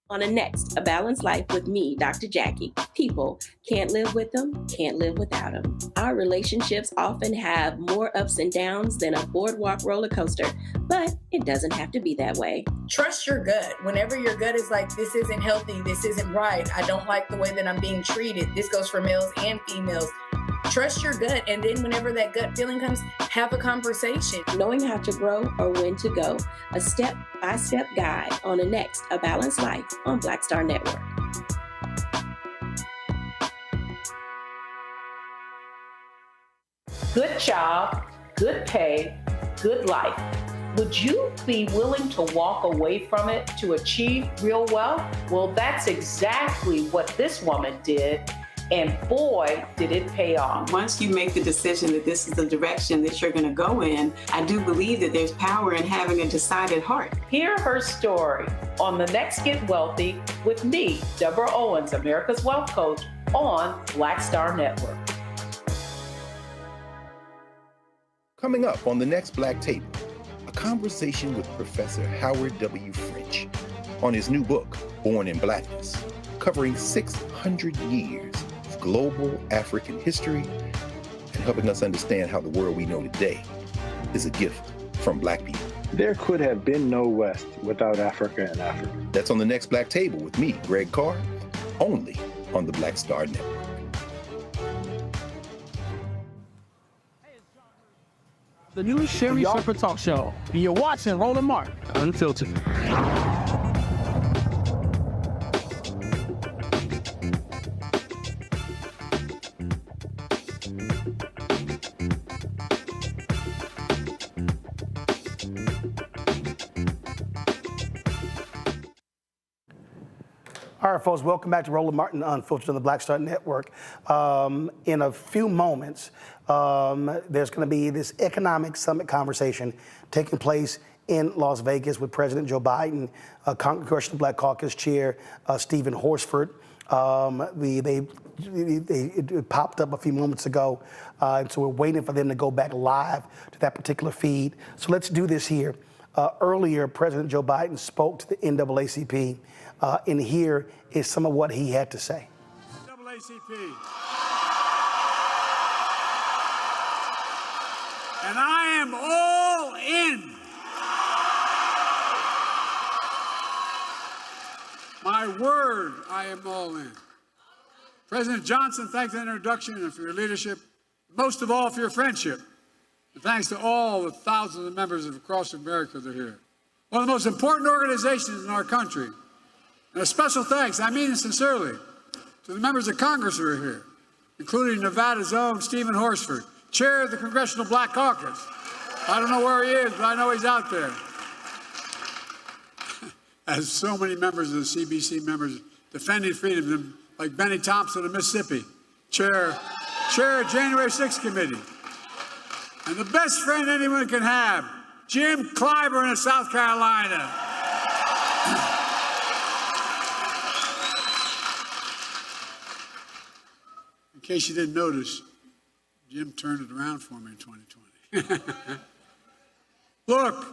On the next, A Balanced Life with me, Dr. Jackie. People can't live with them, can't live without them. Our relationships often have more ups and downs than a boardwalk roller coaster, but it doesn't have to be that way. Trust your gut. Whenever your gut is like, this isn't healthy, this isn't right, I don't like the way that I'm being treated. This goes for males and females. Trust your gut, and then whenever that gut feeling comes, have a conversation. Knowing how to grow or when to go. A step-by-step guide on the next A Balanced Life on Black Star Network. Good job, good pay, good life. Would you be willing to walk away from it to achieve real wealth? Well, that's exactly what this woman did. And boy, did it pay off. Once you make the decision that this is the direction that you're going to go in, I do believe that there's power in having a decided heart. Hear her story on The Next Get Wealthy with me, Deborah Owens, America's Wealth Coach, on Black Star Network. Coming up on The Next Black Table, a conversation with Professor Howard W. French on his new book, Born in Blackness, covering 600 years of global African history and helping us understand how the world we know today is a gift from Black people. There could have been no West without Africa and Africa. That's on The Next Black Table with me, Greg Carr, only on the Black Star Network. The new Sherry Shepherd Talk Show. You're watching Roland Martin Unfiltered. All right, folks, welcome back to Roland Martin Unfiltered on the Black Star Network. In a few moments, there's going to be this economic summit conversation taking place in Las Vegas with President Joe Biden, Congressional Black Caucus Chair Steven Horsford. It popped up a few moments ago, and so we're waiting for them to go back live to that particular feed. So let's do this here. Earlier, President Joe Biden spoke to the NAACP, and here is some of what he had to say. NAACP. And I am all in. My word, I am all in. President Johnson, thanks for the introduction and for your leadership, most of all for your friendship. And thanks to all the thousands of members across America that are here. One of the most important organizations in our country. And a special thanks, I mean it sincerely, to the members of Congress who are here, including Nevada's own Steven Horsford, chair of the Congressional Black Caucus. I don't know where he is, but I know he's out there. as so many members of the CBC members defending freedom, like Benny Thompson of Mississippi, chair of January 6th committee. And the best friend anyone can have, Jim Clyburn of South Carolina. In case you didn't notice, Jim turned it around for me in 2020. Look,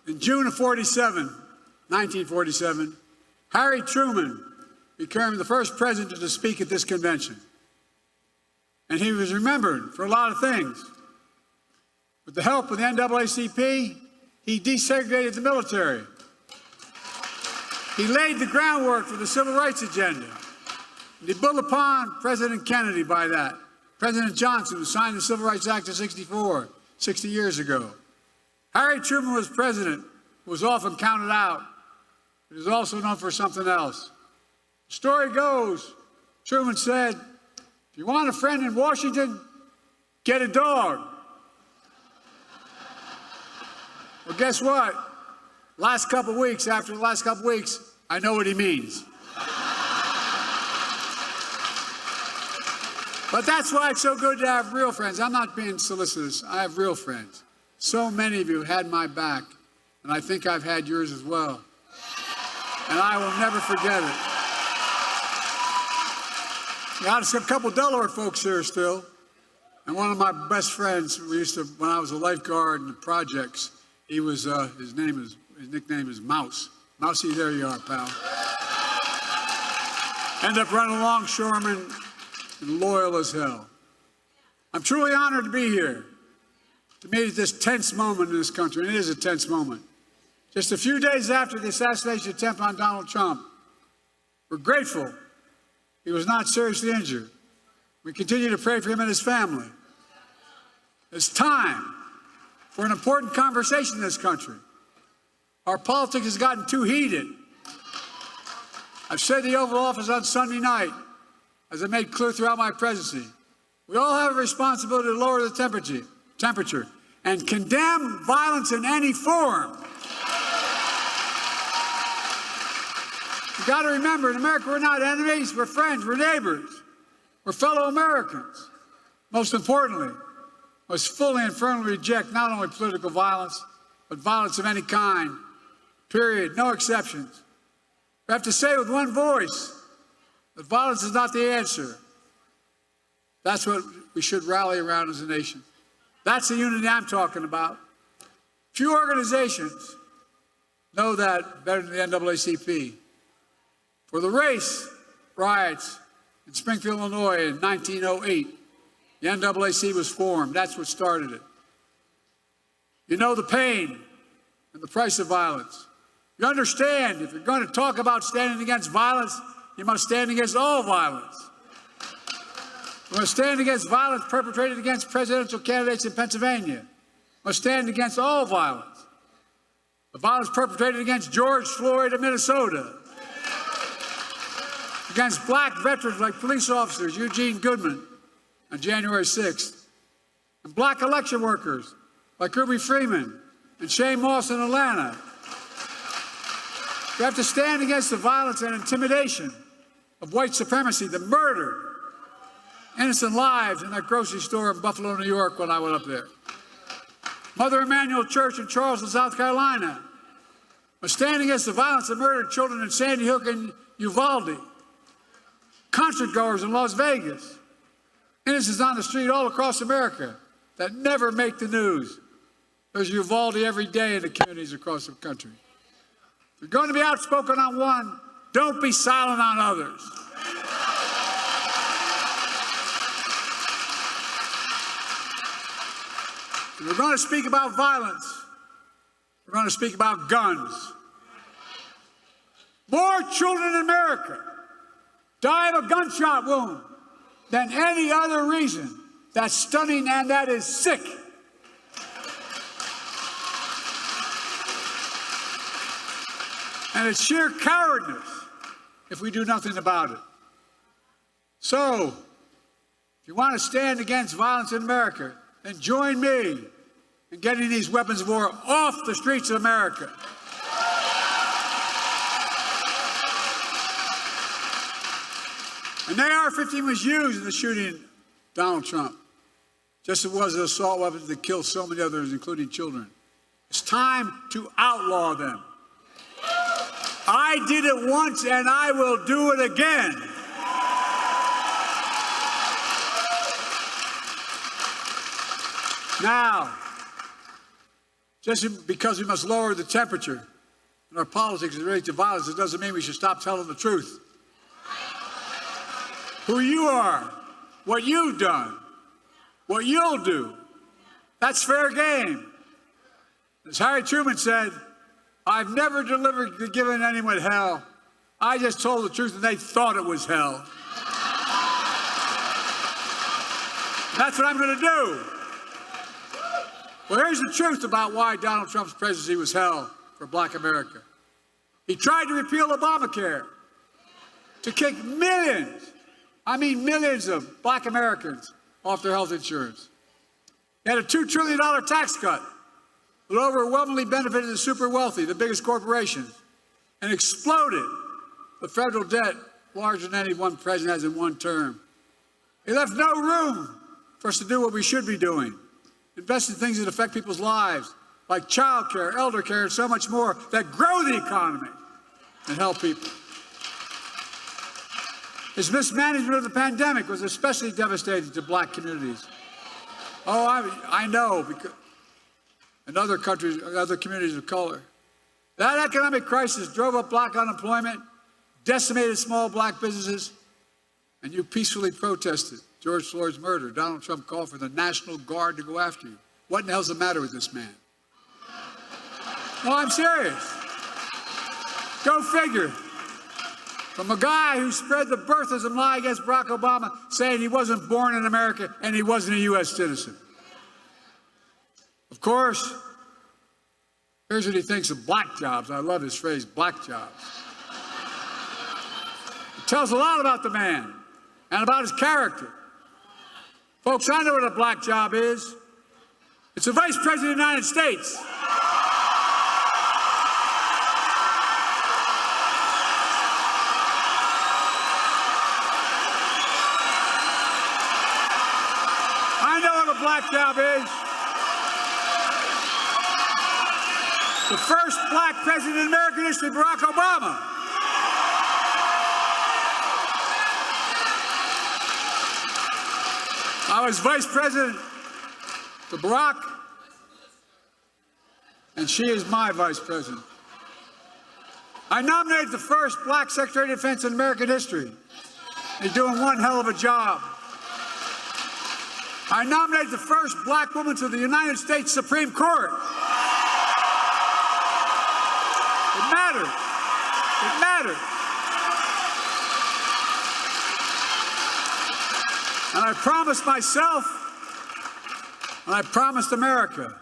in June of 1947, Harry Truman became the first president to speak at this convention. And he was remembered for a lot of things. With the help of the NAACP, he desegregated the military. He laid the groundwork for the civil rights agenda. And he built upon President Kennedy by that. President Johnson, who signed the Civil Rights Act of '64, 60 years ago. Harry Truman was president, who was often counted out, but he was also known for something else. The story goes, Truman said, if you want a friend in Washington, get a dog. Well, guess what? After the last couple of weeks, I know what he means. But that's why it's so good to have real friends. I'm not being solicitous. I have real friends. So many of you had my back, and I think I've had yours as well. And I will never forget it. Got a couple Delaware folks here still. And one of my best friends, when I was a lifeguard in the projects, he was, his nickname is Mouse. Mousy, there you are, pal. End up running longshoreman and loyal as hell. I'm truly honored to be here. To me, it's this tense moment in this country, and it is a tense moment. Just a few days after the assassination attempt on Donald Trump, we're grateful he was not seriously injured. We continue to pray for him and his family. It's time for an important conversation in this country. Our politics has gotten too heated. I've said the Oval Office on Sunday night, as I made clear throughout my presidency, we all have a responsibility to lower the temperature and condemn violence in any form. You've got to remember, in America, we're not enemies, we're friends, we're neighbors, we're fellow Americans. Most importantly, must fully and firmly reject not only political violence, but violence of any kind, period, no exceptions. We have to say with one voice that violence is not the answer. That's what we should rally around as a nation. That's the unity I'm talking about. Few organizations know that better than the NAACP. For the race riots in Springfield, Illinois in 1908, the NAACP was formed. That's what started it. You know the pain and the price of violence. You understand if you're going to talk about standing against violence, you must stand against all violence. You must stand against violence perpetrated against presidential candidates in Pennsylvania. You must stand against all violence. The violence perpetrated against George Floyd of Minnesota. Against black veterans like police officers Eugene Goodman on January 6th. And black election workers like Ruby Freeman and Shane Moss in Atlanta. We have to stand against the violence and intimidation of white supremacy, the murder, innocent lives in that grocery store in Buffalo, New York when I went up there. Mother Emanuel Church in Charleston, South Carolina. We're standing against the violence that murdered children in Sandy Hook and Uvalde. Concert goers in Las Vegas. Innocents on the street all across America that never make the news. There's Uvalde every day in the communities across the country. If you're going to be outspoken on one, don't be silent on others. If we're going to speak about violence, we're going to speak about guns. More children in America die of a gunshot wound than any other reason. That's stunning and that is sick. And it's sheer cowardness if we do nothing about it. So, if you want to stand against violence in America, then join me in getting these weapons of war off the streets of America. An AR-15 was used in the shooting of Donald Trump, just as it was an assault weapon that killed so many others, including children. It's time to outlaw them. I did it once and I will do it again. Now, just because we must lower the temperature in our politics and raise to violence, it doesn't mean we should stop telling the truth. Who you are, what you've done, what you'll do, that's fair game. As Harry Truman said, I've never given anyone hell. I just told the truth and they thought it was hell. That's what I'm going to do. Well, here's the truth about why Donald Trump's presidency was hell for Black America. He tried to repeal Obamacare to kick millions, I mean millions of Black Americans off their health insurance. He had a $2 trillion tax cut that overwhelmingly benefited the super wealthy, the biggest corporations, and exploded the federal debt larger than any one president has in one term. He left no room for us to do what we should be doing. Invest in things that affect people's lives, like child care, elder care, and so much more, that grow the economy and help people. His mismanagement of the pandemic was especially devastating to Black communities. Oh, I know, because in other countries, other communities of color. That economic crisis drove up Black unemployment, decimated small Black businesses, and you peacefully protested George Floyd's murder. Donald Trump called for the National Guard to go after you. What in the hell's the matter with this man? No, I'm serious. Go figure. From a guy who spread the birtherism lie against Barack Obama, saying he wasn't born in America and he wasn't a U.S. citizen. Of course, here's what he thinks of black jobs. I love his phrase, black jobs. It tells a lot about the man and about his character. Folks, I know what a black job is. It's the Vice President of the United States. I know what a black job is. The first Black president in American history, Barack Obama. I was vice president to Barack, and she is my vice president. I nominated the first Black Secretary of Defense in American history. He's doing one hell of a job. I nominated the first Black woman to the United States Supreme Court. It matters. It matters. And I promised myself, and I promised America,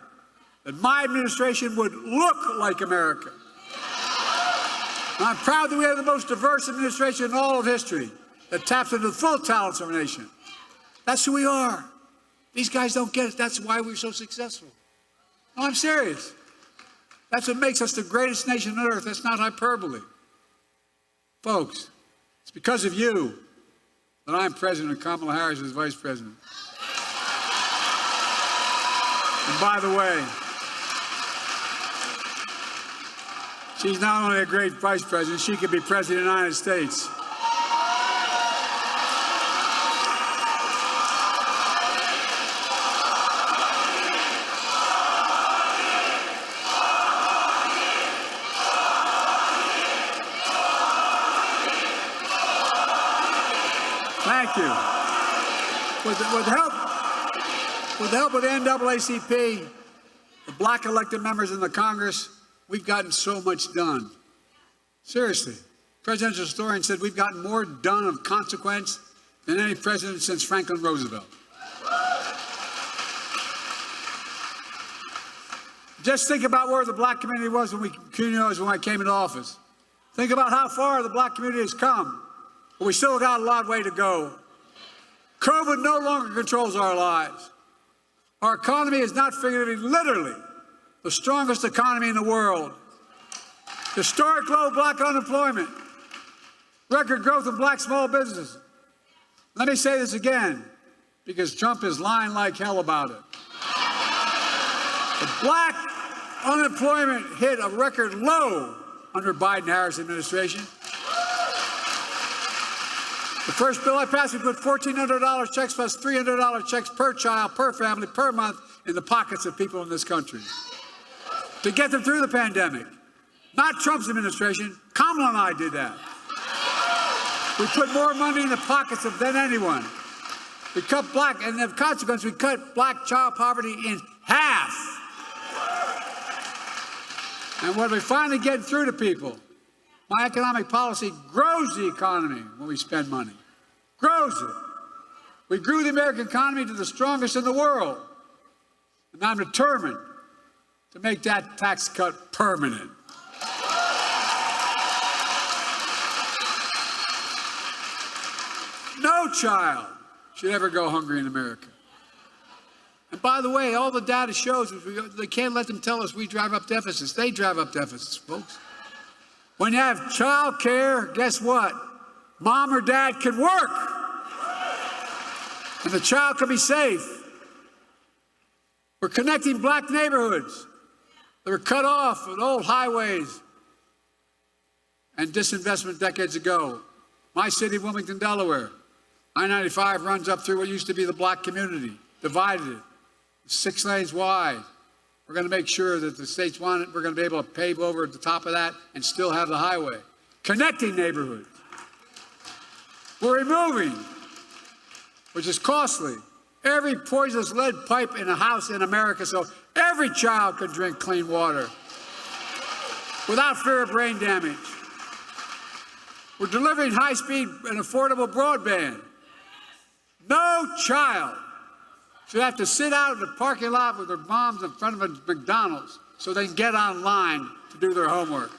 that my administration would look like America. And I'm proud that we have the most diverse administration in all of history that taps into the full talents of our nation. That's who we are. These guys don't get it. That's why we're so successful. No, I'm serious. That's what makes us the greatest nation on earth. That's not hyperbole. Folks, it's because of you that I'm president and Kamala Harris is vice president. And by the way, she's not only a great vice president, she could be president of the United States. Thank you. With the help of the NAACP, the Black elected members in the Congress, we've gotten so much done. Seriously. Presidential historian said we've gotten more done of consequence than any president since Franklin Roosevelt. Just think about where the Black community was when I came into office. Think about how far the Black community has come. But we still got a long way to go. COVID no longer controls our lives. Our economy is not figuratively, literally, the strongest economy in the world. Historic low Black unemployment, record growth in Black small businesses, Let me say this again, because Trump is lying like hell about it. The black unemployment hit a record low under Biden-Harris administration. The first bill I passed, we put $1,400 checks plus $300 checks per child, per family, per month in the pockets of people in this country to get them through the pandemic. Not Trump's administration. Kamala and I did that. We put more money in the pockets of than anyone. We cut black, and the consequence, we cut black child poverty in half. And what we're finally getting through to people, my economic policy grows the economy when we spend money. Grows it. We grew the American economy to the strongest in the world. And I'm determined to make that tax cut permanent. No child should ever go hungry in America. And by the way, all the data shows they can't let them tell us we drive up deficits. They drive up deficits, folks. When you have child care, guess what? Mom or dad can work. And the child can be safe. We're connecting black neighborhoods that were cut off with old highways and disinvestment decades ago. My city, Wilmington, Delaware, I-95 runs up through what used to be the black community, divided it, 6 lanes wide. We're going to make sure that the states want it. We're going to be able to pave over at the top of that and still have the highway. Connecting neighborhoods. We're removing, which is costly, every poisonous lead pipe in a house in America so every child can drink clean water without fear of brain damage. We're delivering high-speed and affordable broadband. No child should have to sit out in the parking lot with their moms in front of a McDonald's so they can get online to do their homework.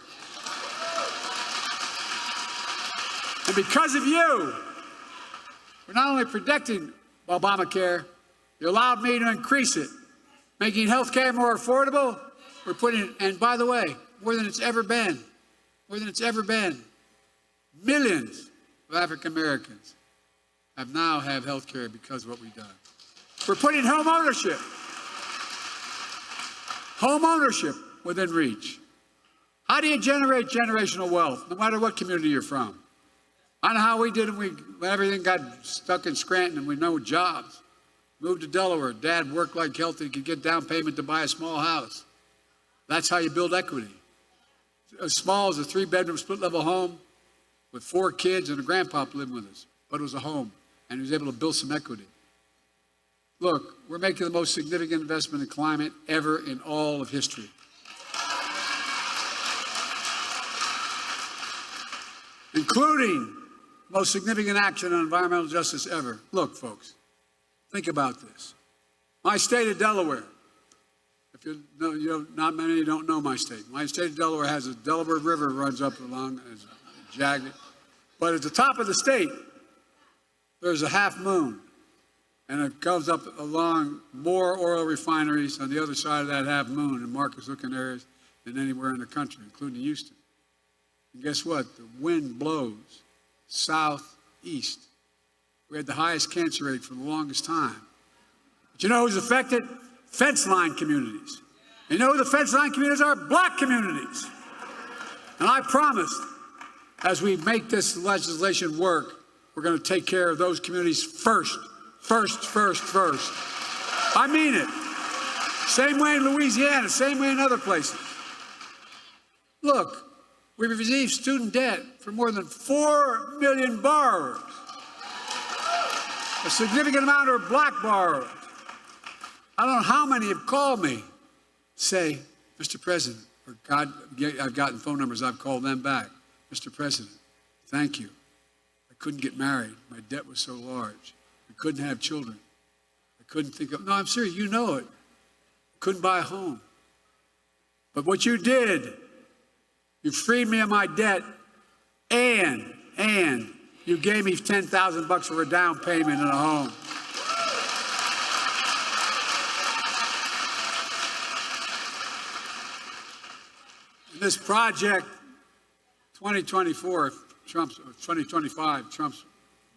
And because of you, we're not only protecting Obamacare, you allowed me to increase it, making health care more affordable. We're putting, and by the way, more than it's ever been, millions of African Americans now have health care because of what we've done. We're putting home ownership within reach. How do you generate generational wealth, no matter what community you're from? I know how we did it when everything got stuck in Scranton and we no jobs. Moved to Delaware. Dad worked like hell to get down payment to buy a small house. That's how you build equity. As small as a 3-bedroom split-level home with 4 kids and a grandpa living with us. But it was a home, and he was able to build some equity. Look, we're making the most significant investment in climate ever in all of history. Including most significant action on environmental justice ever. Look, folks, think about this. My state of Delaware, if you know, not many don't know my state. My state of Delaware has a Delaware River runs up along, as jagged. But at the top of the state, there's a half moon. And it goes up along more oil refineries on the other side of that half moon in Marcus-looking areas than anywhere in the country, including Houston. And guess what? The wind blows southeast. We had the highest cancer rate for the longest time. But you know who's affected? Fence line communities. You know who the fence line communities are? Black communities. And I promised, as we make this legislation work, we're going to take care of those communities first. First. I mean it. Same way in Louisiana, same way in other places. Look, we've received student debt for more than 4 million borrowers. A significant amount are black borrowers. I don't know how many have called me, say, Mr. President, or God, I've gotten phone numbers, I've called them back. Mr. President, thank you. I couldn't get married. My debt was so large. I couldn't have children. I couldn't think of, no, I'm serious, you know it. I couldn't buy a home. But what you did, you freed me of my debt, and you gave me $10,000 for a down payment in a home. And this project, 2024, 2025, Trump's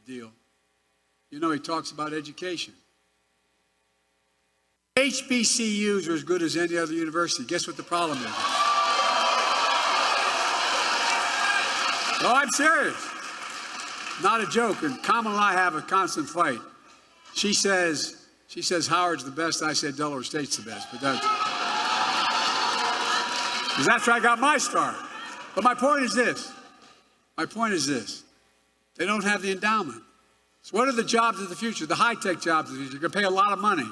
deal, you know he talks about education. HBCUs are as good as any other university. Guess what the problem is? No, I'm serious. Not a joke. And Kamala and I have a constant fight. She says Howard's the best. I said Delaware State's the best. But that's where I got my start. But my point is this. They don't have the endowment. So what are the jobs of the future? The high-tech jobs of the future. You're going to pay a lot of money.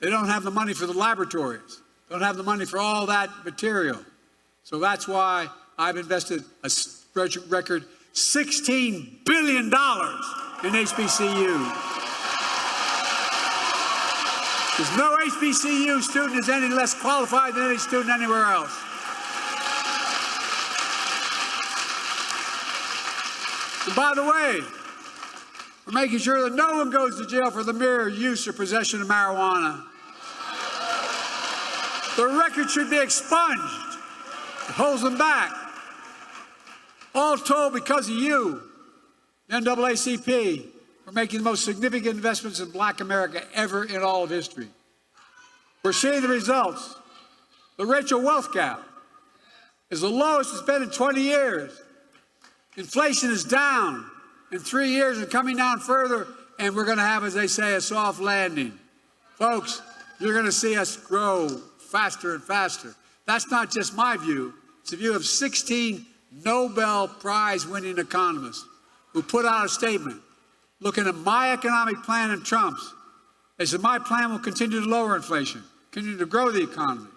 They don't have the money for the laboratories. They don't have the money for all that material. So that's why I've invested a record $16 billion in HBCU. There's no HBCU student is any less qualified than any student anywhere else. And by the way, we're making sure that no one goes to jail for the mere use or possession of marijuana. The record should be expunged. It holds them back. All told, because of you, the NAACP, we're making the most significant investments in Black America ever in all of history. We're seeing the results. The racial wealth gap is the lowest it's been in 20 years. Inflation is down in 3 years and coming down further, and we're going to have, as they say, a soft landing. Folks, you're going to see us grow faster and faster. That's not just my view. It's the view of 16 Nobel Prize-winning economists who put out a statement looking at my economic plan and Trump's. They said, my plan will continue to lower inflation, continue to grow the economy.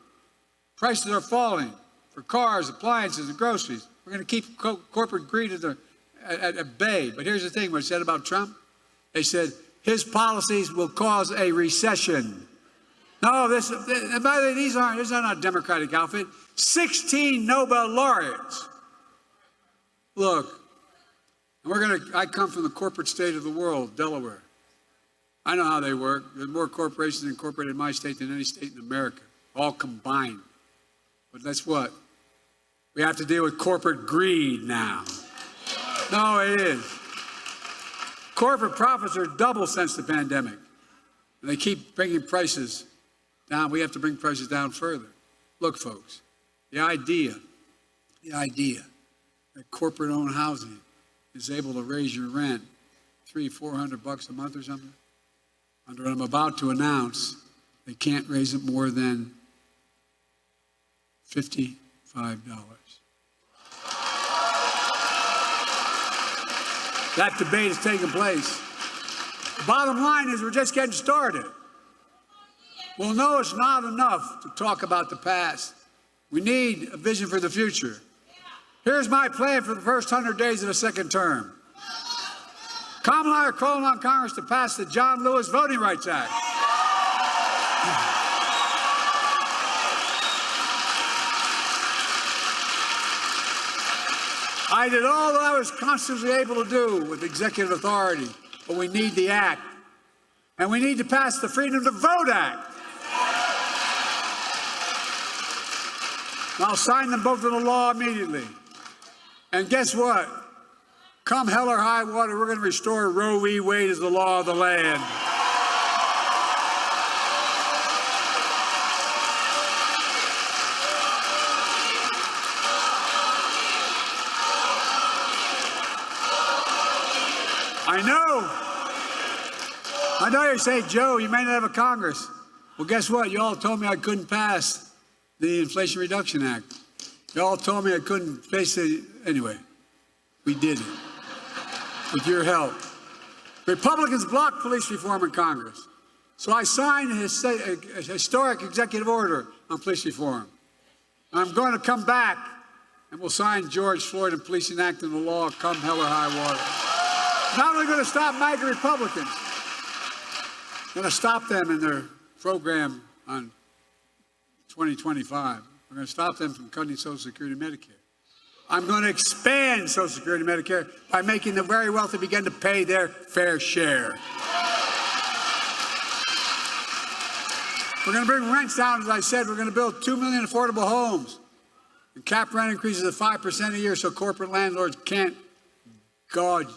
Prices are falling for cars, appliances, and groceries. We're going to keep corporate greed at bay. But here's the thing, what I said about Trump. They said his policies will cause a recession. No, this are not a Democratic outfit. 16 Nobel laureates. Look, I come from the corporate state of the world, Delaware. I know how they work. There's more corporations incorporated in my state than any state in America, all combined. But that's what? We have to deal with corporate greed now. No, it is. Corporate profits are double since the pandemic. And they keep bringing prices down. We have to bring prices down further. Look, folks, the idea that corporate-owned housing is able to raise your rent $300-400 a month or something, under what I'm about to announce, they can't raise it more than $55. That debate is taking place. The bottom line is we're just getting started. Well, no, it's not enough to talk about the past. We need a vision for the future. Here's my plan for the first 100 days of the second term. Kamala and I are calling on Congress to pass the John Lewis Voting Rights Act. I did all that I was constantly able to do with executive authority, but we need the act. And we need to pass the Freedom to Vote Act. And I'll sign them both into law immediately. And guess what? Come hell or high water, we're going to restore Roe v. Wade as the law of the land. I know you say, Joe, you may not have a Congress. Well, guess what? You all told me I couldn't pass the Inflation Reduction Act. You all told me I couldn't face it. Anyway, we did it with your help. Republicans blocked police reform in Congress. So I signed a historic executive order on police reform. I'm going to come back and we'll sign George Floyd and Policing Act into law come hell or high water. Not only going to stop MAGA Republicans, going to stop them in their program on 2025. We're going to stop them from cutting Social Security and Medicare. I'm going to expand Social Security and Medicare by making the very wealthy begin to pay their fair share. We're going to bring rents down, as I said. We're going to build 2 million affordable homes and cap rent increases of 5% a year so corporate landlords can't gouge.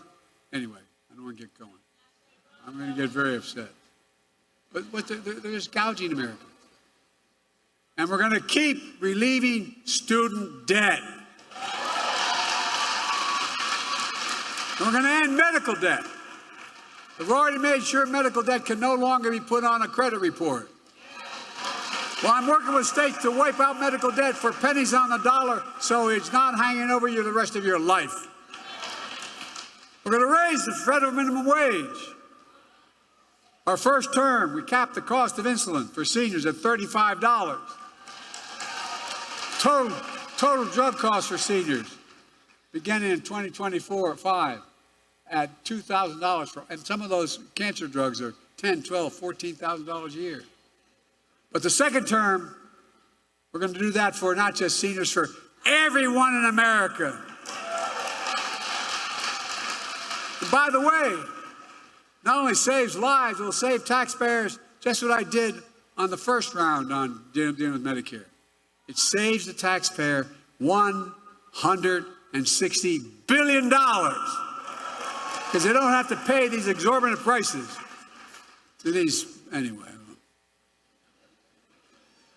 Anyway, I don't want to get going. I'm going to get very upset. But they're just gouging Americans. And we're going to keep relieving student debt. And we're going to end medical debt. We've already made sure medical debt can no longer be put on a credit report. Well, I'm working with states to wipe out medical debt for pennies on the dollar so it's not hanging over you the rest of your life. We're going to raise the federal minimum wage. Our first term, we capped the cost of insulin for seniors at $35. Total drug costs for seniors, beginning in 2024-5, at $2,000, and some of those cancer drugs are $10,000, $12,000, $14,000 a year. But the second term, we're going to do that for not just seniors, for everyone in America. And by the way, not only saves lives, it will save taxpayers, just what I did on the first round on dealing with Medicare. It saves the taxpayer $160 billion because they don't have to pay these exorbitant prices to these, anyway.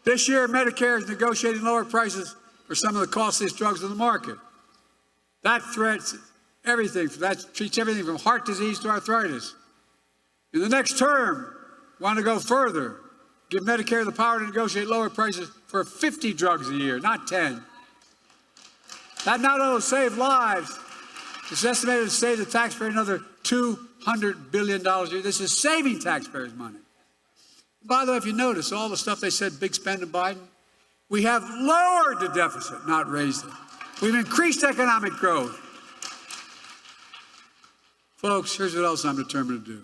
This year, Medicare is negotiating lower prices for some of the costliest drugs on the market. That threats everything. That treats everything from heart disease to arthritis. In the next term, we want to go further, give Medicare the power to negotiate lower prices for 50 drugs a year, not 10. That not only will save lives, it's estimated to save the taxpayer another $200 billion a year. This is saving taxpayers money. By the way, if you notice, all the stuff they said, big spend in Biden, we have lowered the deficit, not raised it. We've increased economic growth. Folks, here's what else I'm determined to do.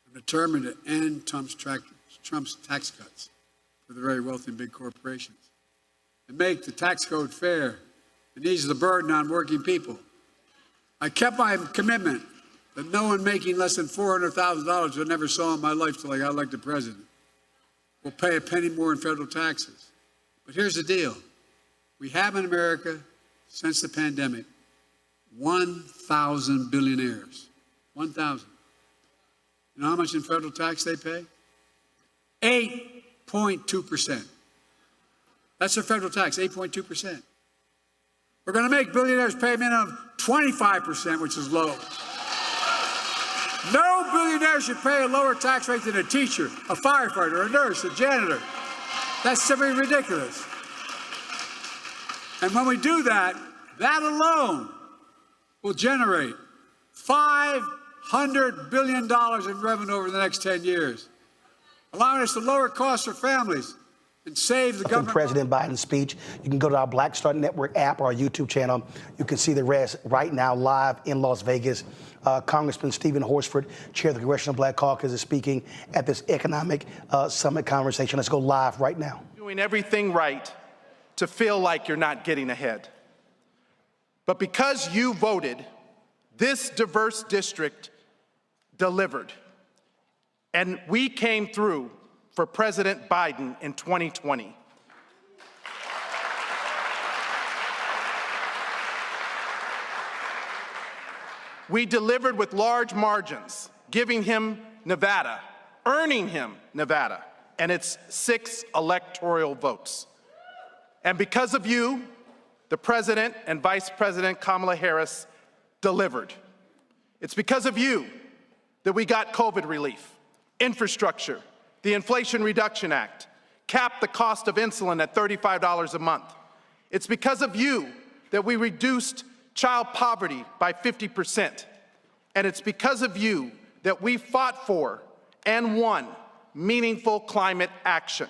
I'm determined to end Trump's tax cuts for the very wealthy and big corporations and make the tax code fair and ease the burden on working people. I kept my commitment that no one making less than $400,000 I never saw in my life till I got elected president will pay a penny more in federal taxes. But here's the deal. We have in America, since the pandemic, 1,000 billionaires. 1,000. You know how much in federal tax they pay? 8.2%. That's their federal tax, 8.2%. We're going to make billionaires pay a minimum of 25%, which is low. No billionaire should pay a lower tax rate than a teacher, a firefighter, a nurse, a janitor. That's simply ridiculous. And when we do that, that alone will generate $500 billion in revenue over the next 10 years, allowing us to lower costs for families and save the government. President Biden's speech. You can go to our Black Star Network app or our YouTube channel. You can see the rest right now live in Las Vegas. Congressman Steven Horsford, chair of the Congressional Black Caucus, is speaking at this economic summit conversation. Let's go live right now. Doing everything right to feel like you're not getting ahead. But because you voted, this diverse district delivered. And we came through for President Biden in 2020. We delivered with large margins, giving him Nevada, earning him Nevada, and its 6 electoral votes. And because of you, the President and Vice President Kamala Harris delivered. It's because of you that we got COVID relief, infrastructure, the Inflation Reduction Act, capped the cost of insulin at $35 a month. It's because of you that we reduced child poverty by 50%. And it's because of you that we fought for and won meaningful climate action,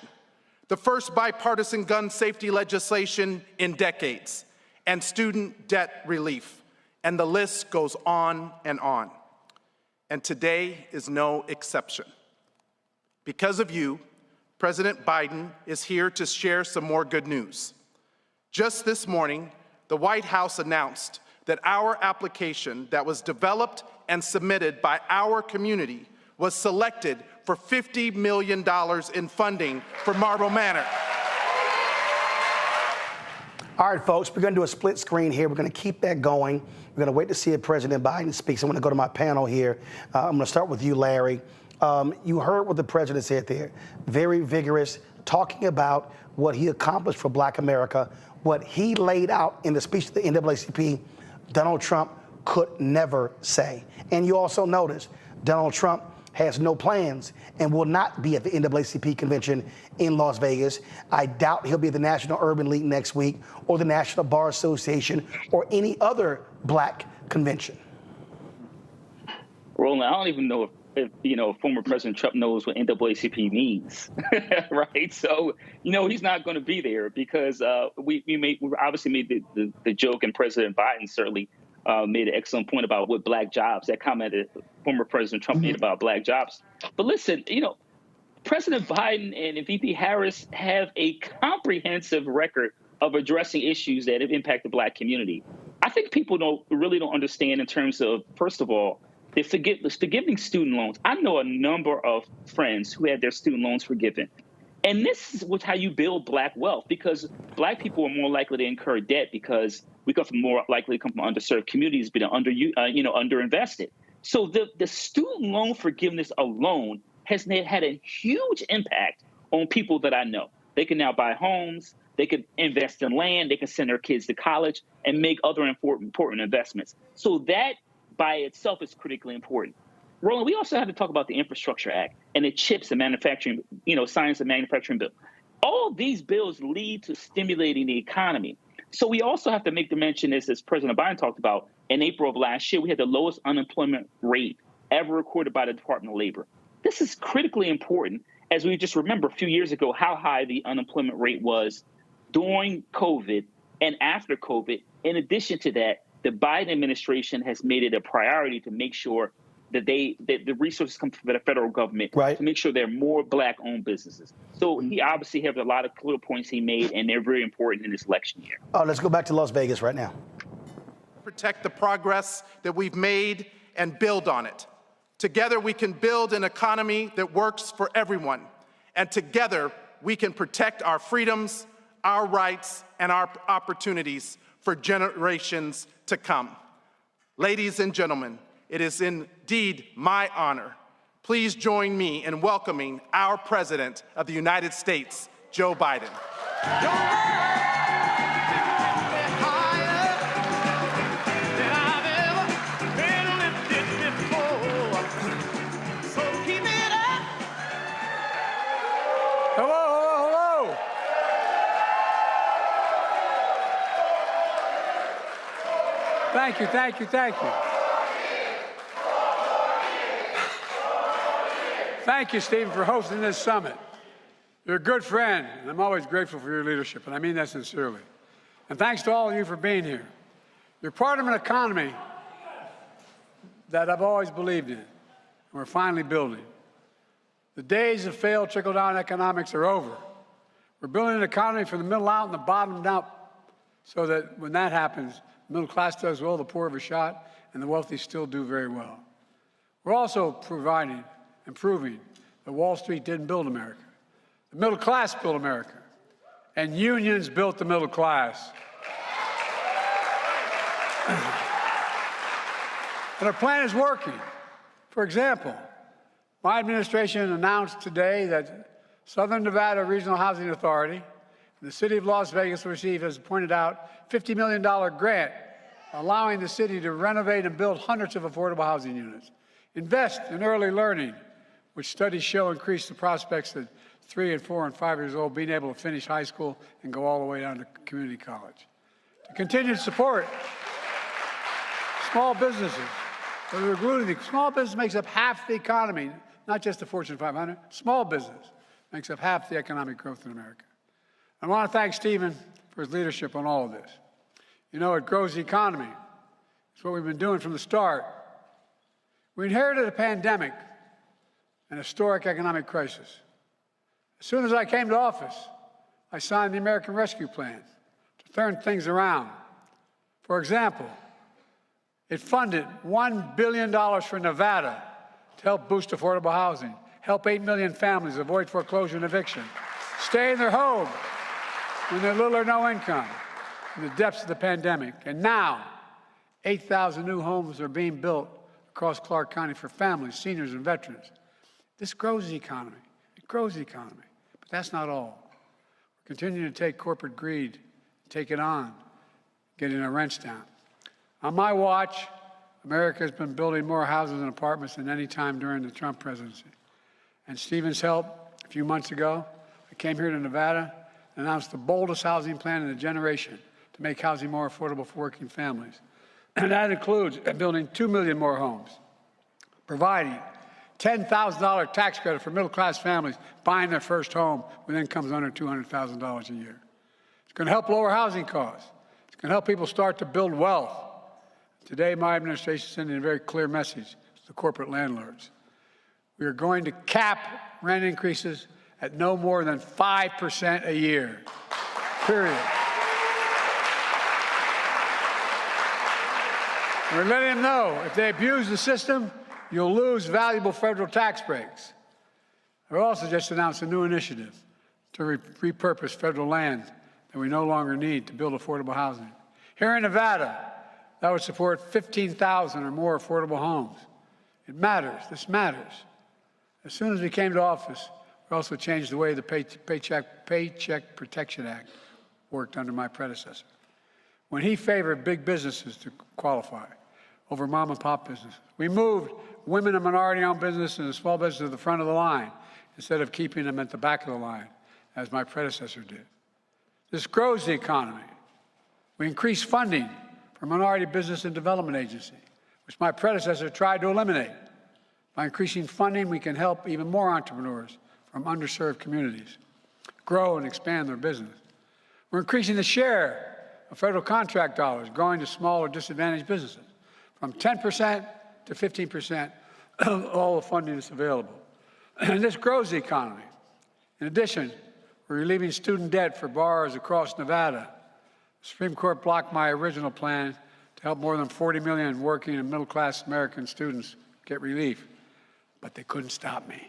the first bipartisan gun safety legislation in decades, and student debt relief. And the list goes on and on. And today is no exception. Because of you, President Biden is here to share some more good news. Just this morning, the White House announced that our application that was developed and submitted by our community was selected for $50 million in funding for Marble Manor. All right, folks, we're going to do a split screen here. We're going to keep that going. We're going to wait to see if President Biden speaks. I'm going to go to my panel here. I'm going to start with you, Larry. You heard what the president said there. Very vigorous, talking about what he accomplished for Black America, what he laid out in the speech to the NAACP, Donald Trump could never say. And you also notice Donald Trump has no plans and will not be at the NAACP convention in Las Vegas. I doubt he'll be at the National Urban League next week or the National Bar Association or any other Black convention. Roland, I don't even know if former President Trump knows what NAACP means, right? So, he's not going to be there because we obviously made the joke, and President Biden certainly made an excellent point about what Black jobs, that comment that former President Trump made about Black jobs. But listen, President Biden and VP Harris have a comprehensive record of addressing issues that have impacted the Black community. I think people really don't understand in terms of, first of all, the forgiving student loans. I know a number of friends who had their student loans forgiven. And this is how you build Black wealth, because Black people are more likely to incur debt because we come from underserved communities, but underinvested. So the student loan forgiveness alone has had a huge impact on people that I know. They can now buy homes, they can invest in land, they can send their kids to college and make other important investments. So that by itself is critically important. Roland, we also have to talk about the Infrastructure Act and the CHIPS and manufacturing, science and manufacturing bill. All these bills lead to stimulating the economy. So we also have to make the mention, as President Biden talked about, in April of last year, we had the lowest unemployment rate ever recorded by the Department of Labor. This is critically important, as we just remember a few years ago how high the unemployment rate was during COVID and after COVID. In addition to that, the Biden administration has made it a priority to make sure that the resources come from the federal government to make sure there are more Black-owned businesses. So he obviously has a lot of clear points he made, and they're very important in this election year. Let's go back to Las Vegas right now. Protect the progress that we've made and build on it. Together, we can build an economy that works for everyone. And together, we can protect our freedoms, our rights, and our opportunities for generations to come. Ladies and gentlemen, it is indeed my honor. Please join me in welcoming our President of the United States, Joe Biden. Hello. Thank you. Thank you, Stephen, for hosting this summit. You're a good friend, and I'm always grateful for your leadership, and I mean that sincerely. And thanks to all of you for being here. You're part of an economy that I've always believed in, and we're finally building. The days of failed trickle-down economics are over. We're building an economy from the middle out and the bottom up, so that when that happens, the middle class does well, the poor have a shot, and the wealthy still do very well. We're also providing and proving that Wall Street didn't build America. The middle class built America, and unions built the middle class. And our plan is working. For example, my administration announced today that Southern Nevada Regional Housing Authority and the City of Las Vegas will receive, as pointed out, $50 million grant, allowing the city to renovate and build hundreds of affordable housing units. Invest in early learning, which studies show increase the prospects of 3 and 4 and 5 years old being able to finish high school and go all the way down to community college. To continue to support small businesses. Small business makes up half the economy, not just the Fortune 500. Small business makes up half the economic growth in America. I want to thank Steven for his leadership on all of this. It grows the economy. It's what we've been doing from the start. We inherited a pandemic, an historic economic crisis. As soon as I came to office, I signed the American Rescue Plan to turn things around. For example, it funded $1 billion for Nevada to help boost affordable housing, help 8 million families avoid foreclosure and eviction, stay in their home when they're little or no income, in the depths of the pandemic. And now, 8,000 new homes are being built across Clark County for families, seniors, and veterans. This grows the economy. It grows the economy. But that's not all. We're continuing to take corporate greed, take it on, getting our rents down. On my watch, America has been building more houses and apartments than any time during the Trump presidency. And Steven's help, a few months ago, I came here to Nevada and announced the boldest housing plan in a generation to make housing more affordable for working families. And that includes building 2 million more homes, providing $10,000 tax credit for middle-class families buying their first home with incomes under $200,000 a year. It's going to help lower housing costs. It's going to help people start to build wealth. Today, my administration is sending a very clear message to the corporate landlords. We are going to cap rent increases at no more than 5% a year, period. We're letting them know if they abuse the system, you'll lose valuable federal tax breaks. I've also just announced a new initiative to repurpose federal land that we no longer need to build affordable housing. Here in Nevada, that would support 15,000 or more affordable homes. It matters. This matters. As soon as we came to office, we also changed the way the Paycheck Protection Act worked under my predecessor. When he favored big businesses to qualify over mom-and-pop businesses, we moved women and minority-owned businesses and small businesses to the front of the line instead of keeping them at the back of the line, as my predecessor did. This grows the economy. We increased funding for Minority Business and Development Agency, which my predecessor tried to eliminate. By increasing funding, we can help even more entrepreneurs from underserved communities grow and expand their business. We're increasing the share of federal contract dollars going to small or disadvantaged businesses from 10% to 15% of all the funding that's available. And this grows the economy. In addition, we're relieving student debt for borrowers across Nevada. The Supreme Court blocked my original plan to help more than 40 million working and middle-class American students get relief, but they couldn't stop me.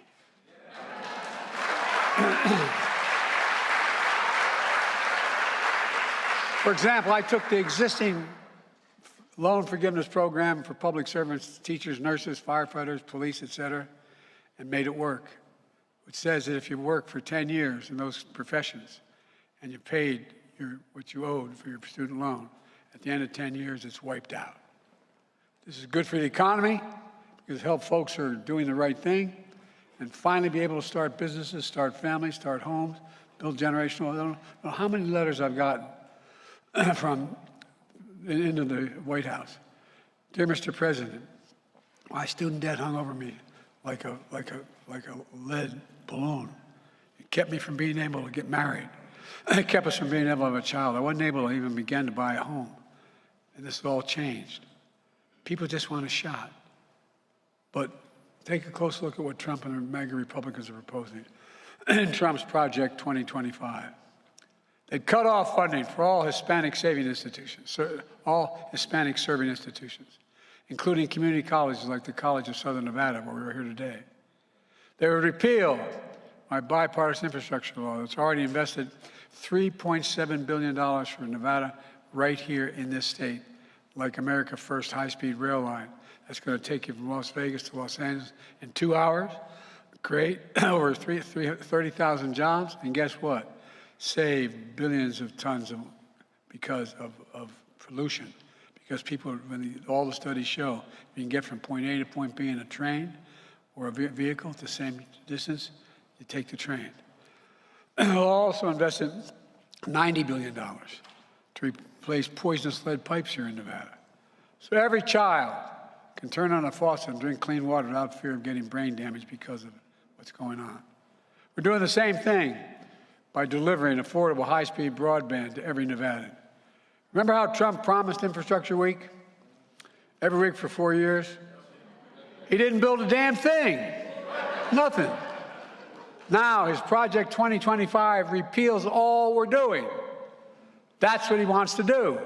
For example, I took the existing loan forgiveness program for public servants, teachers, nurses, firefighters, police, etc., and made it work, which says that if you work for 10 years in those professions and you paid what you owed for your student loan, at the end of 10 years, it's wiped out. This is good for the economy because it helps folks who are doing the right thing and finally be able to start businesses, start families, start homes, build generational. I don't know how many letters I've gotten from into the White House. Dear Mr. President, my student debt hung over me like a lead balloon. It kept me from being able to get married. It kept us from being able to have a child. I wasn't able to even begin to buy a home. And this has all changed. People just want a shot. But take a close look at what Trump and the MAGA Republicans are proposing in Trump's Project 2025. They'd cut off funding for all Hispanic saving institutions, all Hispanic serving institutions, including community colleges like the College of Southern Nevada, where we're here today. They would repeal my bipartisan infrastructure law that's already invested $3.7 billion for Nevada right here in this state, like America's first high-speed rail line that's going to take you from Las Vegas to Los Angeles in 2 hours, create over 30,000 jobs, and guess what? Save billions of tons because of pollution. Because people, all the studies show, you can get from point A to point B in a train or a vehicle at the same distance, you take the train. We'll also invested $90 billion to replace poisonous lead pipes here in Nevada. So every child can turn on a faucet and drink clean water without fear of getting brain damage because of what's going on. We're doing the same thing by delivering affordable high-speed broadband to every Nevadan. Remember how Trump promised Infrastructure Week? Every week for 4 years? He didn't build a damn thing. Nothing. Now his Project 2025 repeals all we're doing. That's what he wants to do.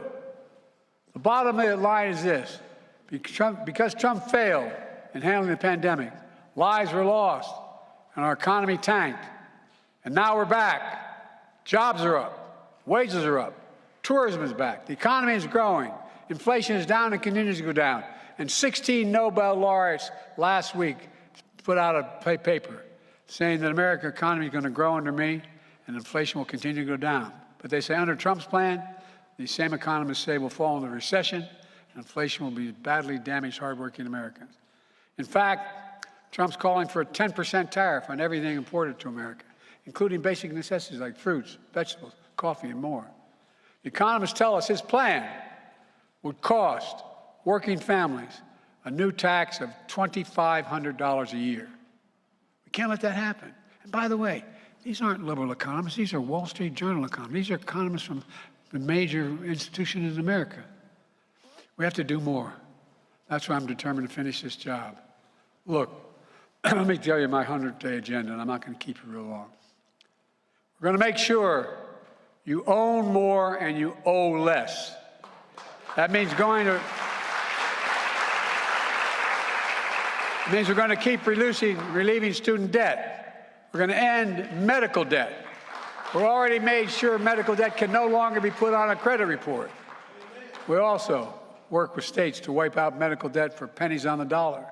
The bottom of the line is this. Because Trump failed in handling the pandemic, lives were lost, and our economy tanked. And now we're back. Jobs are up. Wages are up. Tourism is back. The economy is growing. Inflation is down and continues to go down. And 16 Nobel laureates last week put out a paper saying that the American economy is going to grow under me and inflation will continue to go down. But they say under Trump's plan, these same economists say we'll fall into a recession and inflation will be badly damaged hardworking Americans. In fact, Trump's calling for a 10% tariff on everything imported to America, including basic necessities like fruits, vegetables, coffee, and more. The economists tell us his plan would cost working families a new tax of $2,500 a year. We can't let that happen. And by the way, these aren't liberal economists. These are Wall Street Journal economists. These are economists from the major institutions in America. We have to do more. That's why I'm determined to finish this job. Look, let me tell you my 100-day agenda, and I'm not going to keep it real long. We're going to make sure you own more and you owe less. That means we're going to keep relieving student debt. We're going to end medical debt. We've already made sure medical debt can no longer be put on a credit report. We also work with states to wipe out medical debt for pennies on the dollar.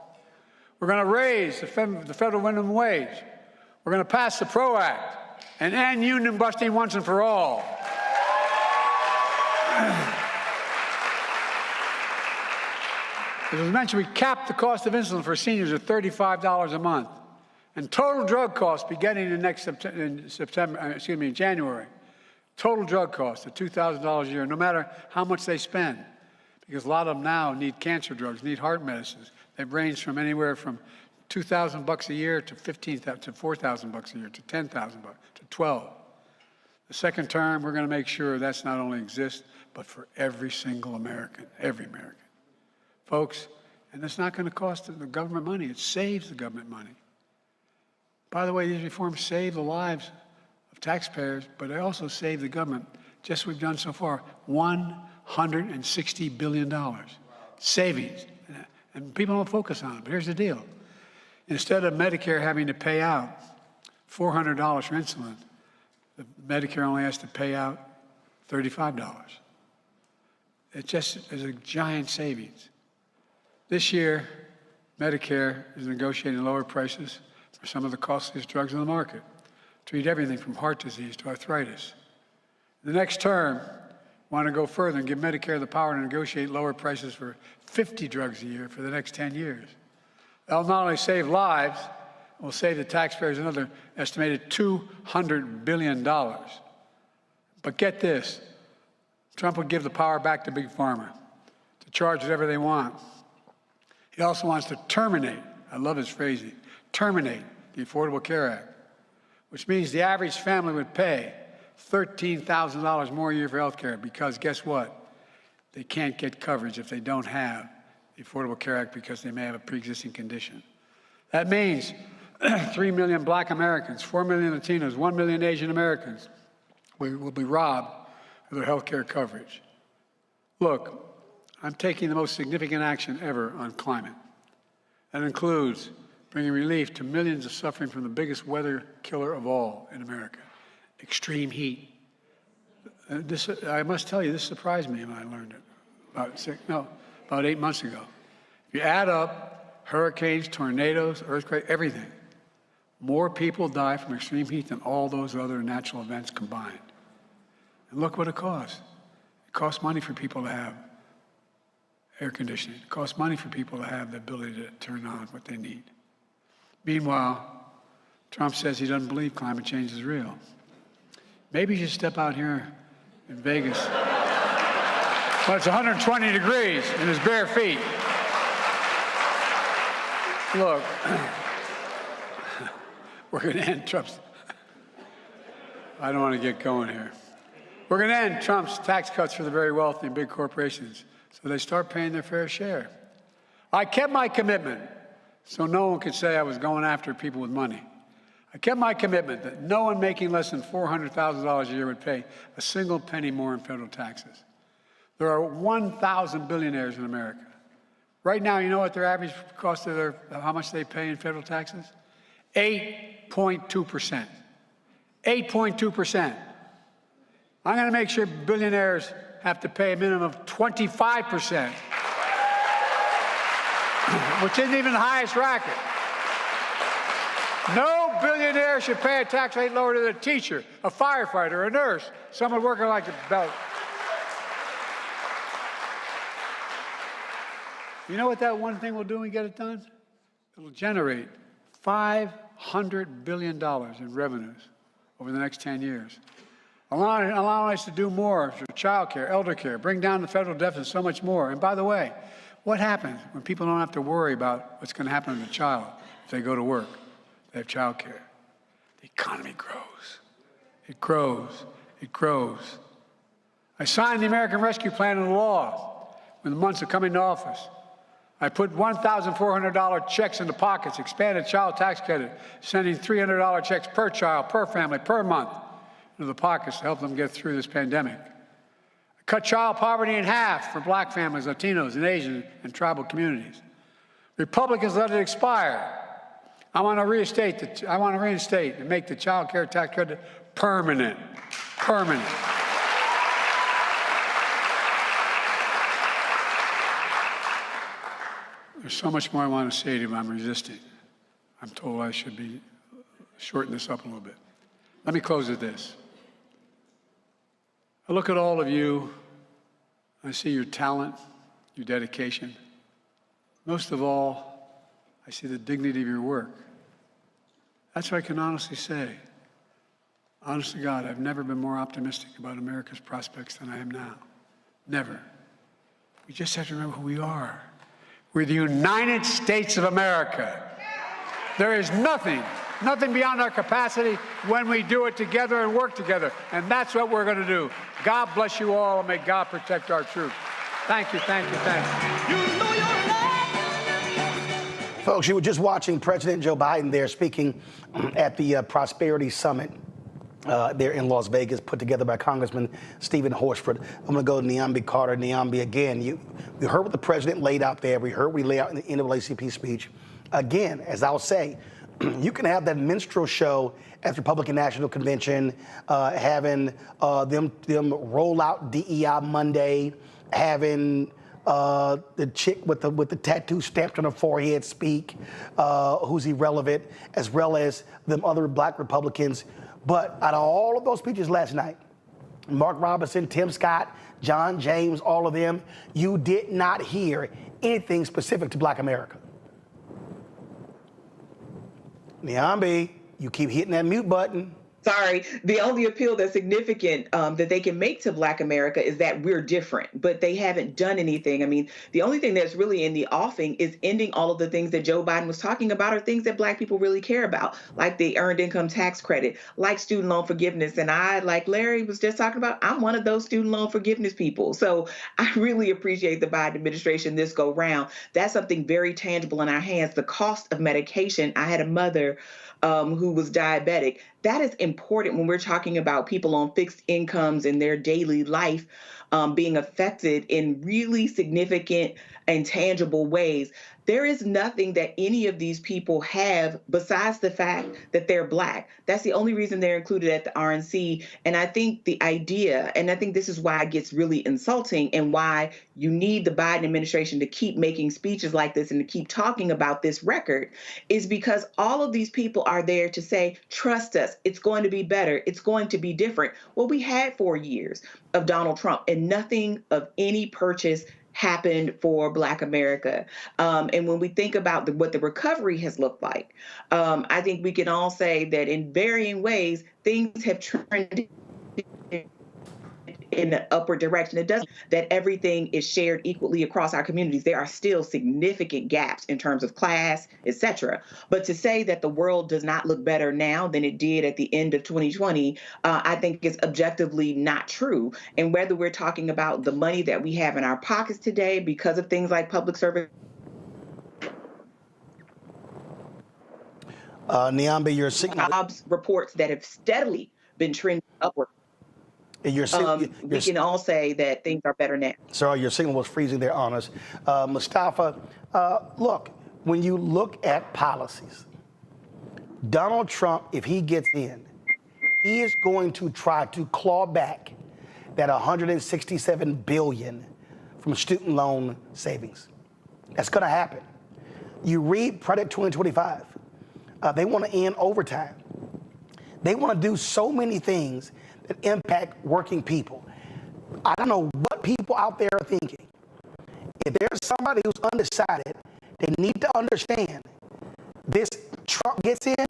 We're going to raise the federal minimum wage. We're going to pass the PRO Act and end union busting once and for all. As was mentioned, we capped the cost of insulin for seniors at $35 a month. And total drug costs beginning in January, total drug costs at $2,000 a year, no matter how much they spend. Because a lot of them now need cancer drugs, need heart medicines. They've ranged from anywhere from $2,000 a year to $4,000 a year to $10,000 to $12,000. The second term, we're going to make sure that's not only exists, but for every single American, every American. Folks, and it's not going to cost the government money. It saves the government money. By the way, these reforms save the lives of taxpayers, but they also save the government, just as we've done so far, $160 billion savings. And people don't focus on it, but here's the deal. Instead of Medicare having to pay out $400 for insulin, Medicare only has to pay out $35. It just is a giant savings. This year, Medicare is negotiating lower prices for some of the costliest drugs on the market. Treat everything from heart disease to arthritis. The next term, want to go further and give Medicare the power to negotiate lower prices for 50 drugs a year for the next 10 years. That'll not only save lives, it will save the taxpayers another estimated $200 billion. But get this, Trump would give the power back to Big Pharma to charge whatever they want. He also wants to terminate, I love his phrasing, terminate the Affordable Care Act, which means the average family would pay $13,000 more a year for health care because guess what? They can't get coverage if they don't have the Affordable Care Act because they may have a pre-existing condition. That means 3 million Black Americans, 4 million Latinos, 1 million Asian Americans will be robbed of their health care coverage. Look, I'm taking the most significant action ever on climate. That includes bringing relief to millions of suffering from the biggest weather killer of all in America, extreme heat. I must tell you, this surprised me when I learned it about 8 months ago. If you add up hurricanes, tornadoes, earthquakes, everything, more people die from extreme heat than all those other natural events combined. And look what it costs. It costs money for people to have air conditioning. It costs money for people to have the ability to turn on what they need. Meanwhile, Trump says he doesn't believe climate change is real. Maybe you should step out here in Vegas. Well, it's 120 degrees in his bare feet. Look, we're going to end Trump's. I don't want to get going here. We're going to end Trump's tax cuts for the very wealthy and big corporations so they start paying their fair share. I kept my commitment so no one could say I was going after people with money. I kept my commitment that no one making less than $400,000 a year would pay a single penny more in federal taxes. There are 1,000 billionaires in America. Right now, you know what their average cost of how much they pay in federal taxes? 8.2%. 8.2%. I'm going to make sure billionaires have to pay a minimum of 25%, which isn't even the highest bracket. No billionaire should pay a tax rate lower than a teacher, a firefighter, a nurse, someone working like a belt. You know what that one thing will do when we get it done? It'll generate $500 billion in revenues over the next 10 years. Allowing us to do more for child care, elder care, bring down the federal deficit, so much more. And by the way, what happens when people don't have to worry about what's going to happen to the child if they go to work? They have child care. The economy grows. It grows. It grows. I signed the American Rescue Plan into law in the months of coming to office. I put $1,400 checks into pockets, expanded child tax credit, sending $300 checks per child, per family, per month into the pockets to help them get through this pandemic. I cut child poverty in half for black families, Latinos, and Asian and tribal communities. Republicans let it expire. I want to reinstate and make the child care tax credit permanent. Permanent. There's so much more I want to say to you, but I'm resisting. I'm told I should shorten this up a little bit. Let me close with this. I look at all of you, I see your talent, your dedication. Most of all, I see the dignity of your work. That's what I can honestly say. Honest to God, I've never been more optimistic about America's prospects than I am now. Never. We just have to remember who we are. We're the United States of America. There is nothing beyond our capacity when we do it together and work together. And that's what we're going to do. God bless you all, and may God protect our troops. Thank you, thank you, thank you. Folks, you were just watching President Joe Biden there speaking at the Prosperity Summit there in Las Vegas, put together by Congressman Steven Horsford. I'm going to go to Niambi Carter. Niambi, again, we heard what the president laid out there. We heard what he laid out in the NAACP speech. Again, as I'll say, you can have that minstrel show at the Republican National Convention, having them roll out DEI Monday, having the chick with the tattoo stamped on her forehead speak, who's irrelevant, as well as them other black Republicans. But out of all of those speeches last night, Mark Robinson, Tim Scott, John James, all of them, you did not hear anything specific to black America. Niambi, you keep hitting that mute button. Sorry, the only appeal that's significant that they can make to Black America is that we're different, but they haven't done anything. I mean, the only thing that's really in the offing is ending all of the things that Joe Biden was talking about are things that Black people really care about, like the earned income tax credit, like student loan forgiveness. And I, like Larry was just talking about, I'm one of those student loan forgiveness people. So I really appreciate the Biden administration this go round. That's something very tangible in our hands. The cost of medication. I had a mother who was diabetic. That is important when we're talking about people on fixed incomes and their daily life being affected in really significant and tangible ways. There is nothing that any of these people have besides the fact that they're Black. That's the only reason they're included at the RNC. And I think the idea, and I think this is why it gets really insulting and why you need the Biden administration to keep making speeches like this and to keep talking about this record, is because all of these people are there to say, trust us, it's going to be better, it's going to be different. Well, we had 4 years of Donald Trump and nothing of any purchase happened for Black America. And when we think about what the recovery has looked like, I think we can all say that in varying ways, things have trended in the upward direction. It doesn't that everything is shared equally across our communities. There are still significant gaps in terms of class, etc. But to say that the world does not look better now than it did at the end of 2020, I think is objectively not true. And whether we're talking about the money that we have in our pockets today because of things like public service. Niambi, your jobs reports that have steadily been trending upward. We can all say that things are better now. Sorry, your signal was freezing there on us. Mustafa, look, when you look at policies, Donald Trump, if he gets in, he is going to try to claw back that $167 billion from student loan savings. That's going to happen. You read Project 2025. They want to end overtime. They want to do so many things that impact working people. I don't know what people out there are thinking. If there's somebody who's undecided, they need to understand this Trump gets in,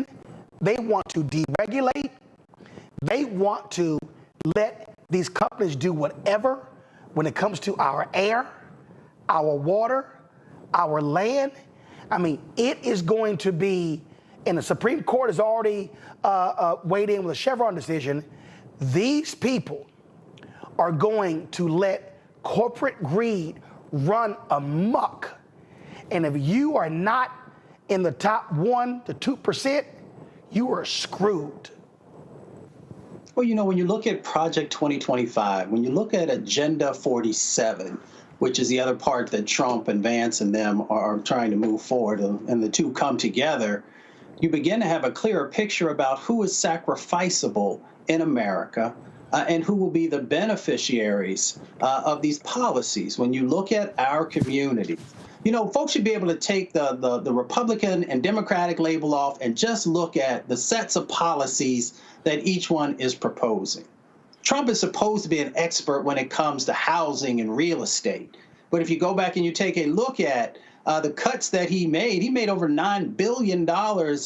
they want to deregulate. They want to let these companies do whatever when it comes to our air, our water, our land. I mean, it is going to be, and the Supreme Court has already weighed in with a Chevron decision. These people are going to let corporate greed run amok. And if you are not in the top 1% to 2%, you are screwed. Well, you know, when you look at Project 2025, when you look at Agenda 47, which is the other part that Trump and Vance and them are trying to move forward, and the two come together, you begin to have a clearer picture about who is sacrificable in America and who will be the beneficiaries of these policies. When you look at our community, you know, folks should be able to take the Republican and Democratic label off and just look at the sets of policies that each one is proposing. Trump is supposed to be an expert when it comes to housing and real estate. But if you go back and you take a look at the cuts that he made over $9 billion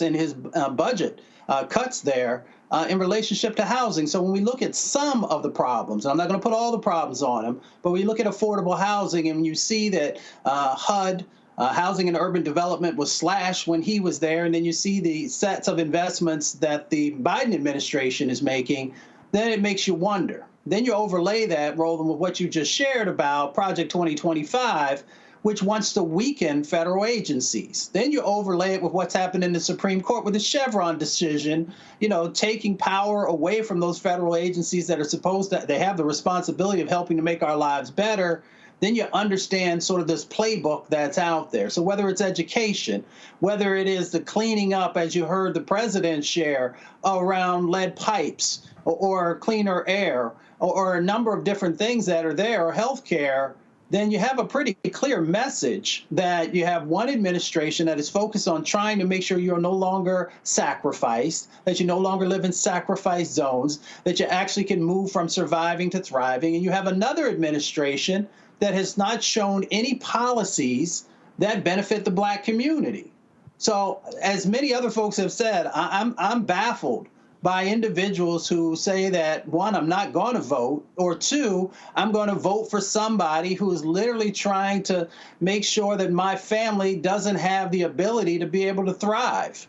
in his budget cuts there in relationship to housing. So when we look at some of the problems, and I'm not going to put all the problems on him, but when you look at affordable housing and you see that HUD, Housing and Urban Development, was slashed when he was there, and then you see the sets of investments that the Biden administration is making, then it makes you wonder. Then you overlay that, Roland, with what you just shared about Project 2025, which wants to weaken federal agencies. Then you overlay it with what's happened in the Supreme Court with the Chevron decision, you know, taking power away from those federal agencies that are supposed to, they have the responsibility of helping to make our lives better. Then you understand sort of this playbook that's out there. So whether it's education, whether it is the cleaning up, as you heard the president share, around lead pipes or cleaner air or a number of different things that are there, or healthcare, then you have a pretty clear message that you have one administration that is focused on trying to make sure you're no longer sacrificed, that you no longer live in sacrifice zones, that you actually can move from surviving to thriving. And you have another administration that has not shown any policies that benefit the Black community. So as many other folks have said, I'm baffled by individuals who say that, one, I'm not going to vote, or two, I'm going to vote for somebody who is literally trying to make sure that my family doesn't have the ability to be able to thrive.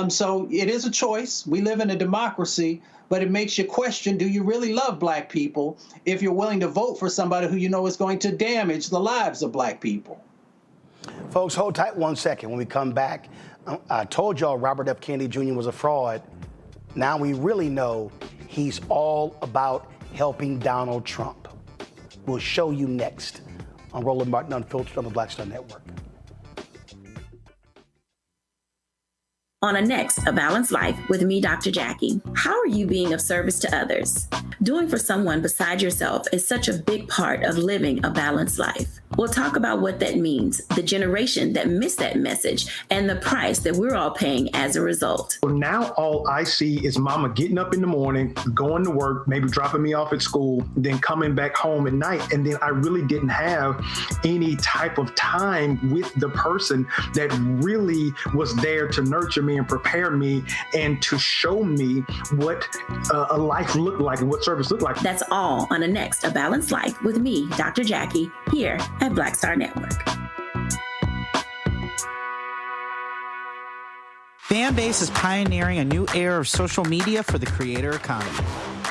So it is a choice. We live in a democracy, but it makes you question, do you really love Black people if you're willing to vote for somebody who you know is going to damage the lives of Black people? Folks, hold tight 1 second. When we come back, I told y'all Robert F. Kennedy Jr. was a fraud. Now we really know he's all about helping Donald Trump. We'll show you next on Roland Martin Unfiltered on the Black Star Network. On a next, A Balanced Life with me, Dr. Jackie. How are you being of service to others? Doing for someone beside yourself is such a big part of living a balanced life. We'll talk about what that means, the generation that missed that message, and the price that we're all paying as a result. Well, now all I see is mama getting up in the morning, going to work, maybe dropping me off at school, then coming back home at night. And then I really didn't have any type of time with the person that really was there to nurture me and prepare me and to show me what a life looked like and what service looked like. That's all on a next, A Balanced Life with me, Dr. Jackie, here at Black Star Network. Fanbase is pioneering a new era of social media for the creator economy.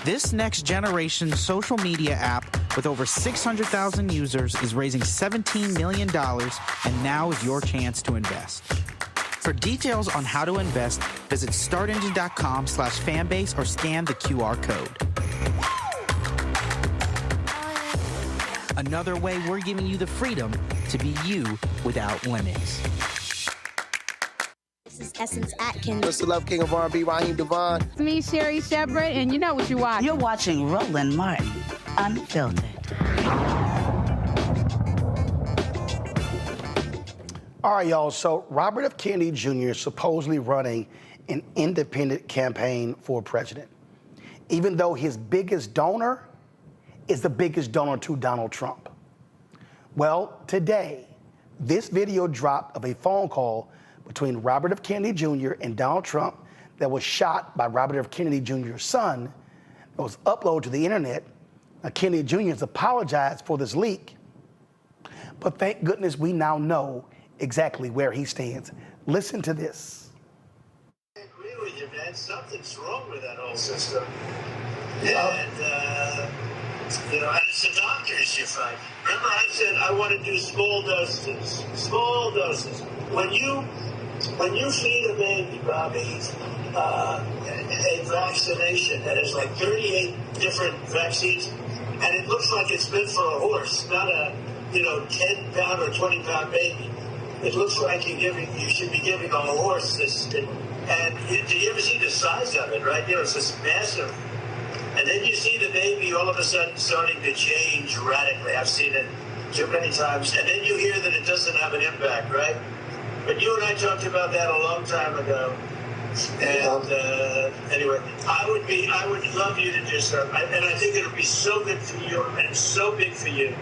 This next generation social media app with over 600,000 users is raising $17 million, and now is your chance to invest. For details on how to invest, visit startengine.com/fanbase or scan the QR code. Another way we're giving you the freedom to be you without limits. This is Essence Atkins. What's the love king of R&B, Raheem Devon? It's me, Sherry Shepard, and you know what you're watching. You're watching Roland Martin Unfiltered. All right, y'all. So Robert F. Kennedy Jr. is supposedly running an independent campaign for president, even though his biggest donor is the biggest donor to Donald Trump. Well, today, this video dropped of a phone call between Robert F. Kennedy Jr. and Donald Trump that was shot by Robert F. Kennedy Jr.'s son, that was uploaded to the internet. Now, Kennedy Jr. has apologized for this leak, but thank goodness we now know exactly where he stands. Listen to this. I agree with you, man. Something's wrong with that whole system. And, and it's the doctors you fight. Remember I said I want to do small doses. Small doses. When you feed a baby, Bobby, a vaccination that has like 38 different vaccines, and it looks like it's meant for a horse, not a 10-pound or 20-pound baby. It looks like you should be giving a horse this. And do you ever see the size of it, right? It's this massive. And then you see the baby all of a sudden starting to change radically. I've seen it too many times. And then you hear that it doesn't have an impact, right? But you and I talked about that a long time ago. And anyway, I would love you to do something. And I think it'll be so good for you and so big for you.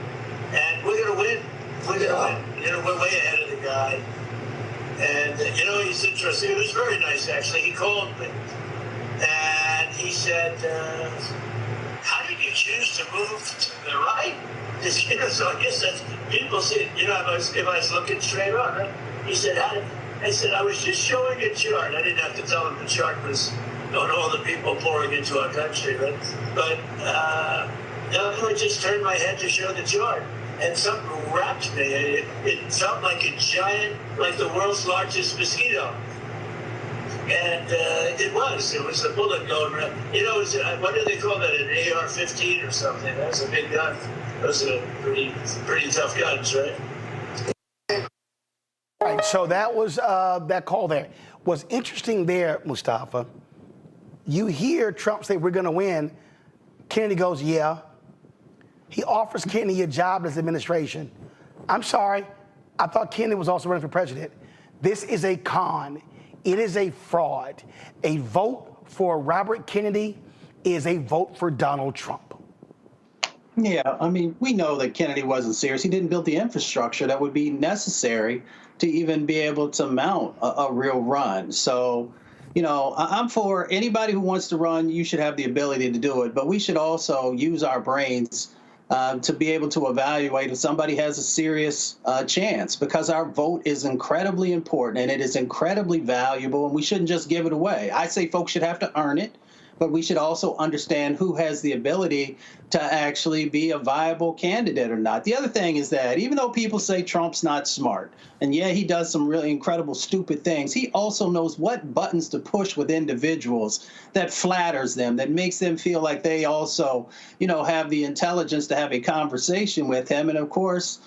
And we're going to win. We're going to win. We're way ahead of the guy. And, he's interesting. It was very nice, actually. He called me. And he said, how did you choose to move to the right? So I guess that's, people say, if I was looking straight on, right? He said, I said, I was just showing a chart. I didn't have to tell him the chart was on all the people pouring into our country, right? But I just turned my head to show the chart. And something wrapped me. It felt like a giant, like the world's largest mosquito. And it was a bullet going around. What do they call that, an AR-15 or something? That was a big gun. Those are pretty tough guns, right? Right, so that was that call there. What's interesting there, Mustafa, you hear Trump say, we're going to win. Kennedy goes, yeah. He offers Kennedy a job in his administration. I'm sorry, I thought Kennedy was also running for president. This is a con. It is a fraud. A vote for Robert Kennedy is a vote for Donald Trump. Yeah, I mean, we know that Kennedy wasn't serious. He didn't build the infrastructure that would be necessary to even be able to mount a real run. So, I'm for anybody who wants to run, you should have the ability to do it. But we should also use our brains to be able to evaluate if somebody has a serious chance, because our vote is incredibly important and it is incredibly valuable, and we shouldn't just give it away. I say folks should have to earn it, but we should also understand who has the ability to actually be a viable candidate or not. The other thing is that even though people say Trump's not smart, and yeah, he does some really incredible stupid things, he also knows what buttons to push with individuals that flatters them, that makes them feel like they also, have the intelligence to have a conversation with him. And of course,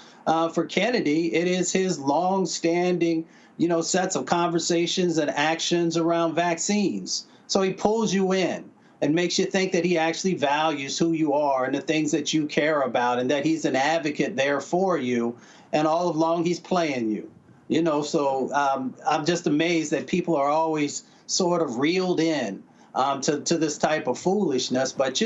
for Kennedy, it is his long-standing, sets of conversations and actions around vaccines. So he pulls you in and makes you think that he actually values who you are and the things that you care about, and that he's an advocate there for you. And all along he's playing you, So I'm just amazed that people are always sort of reeled in to this type of foolishness. But,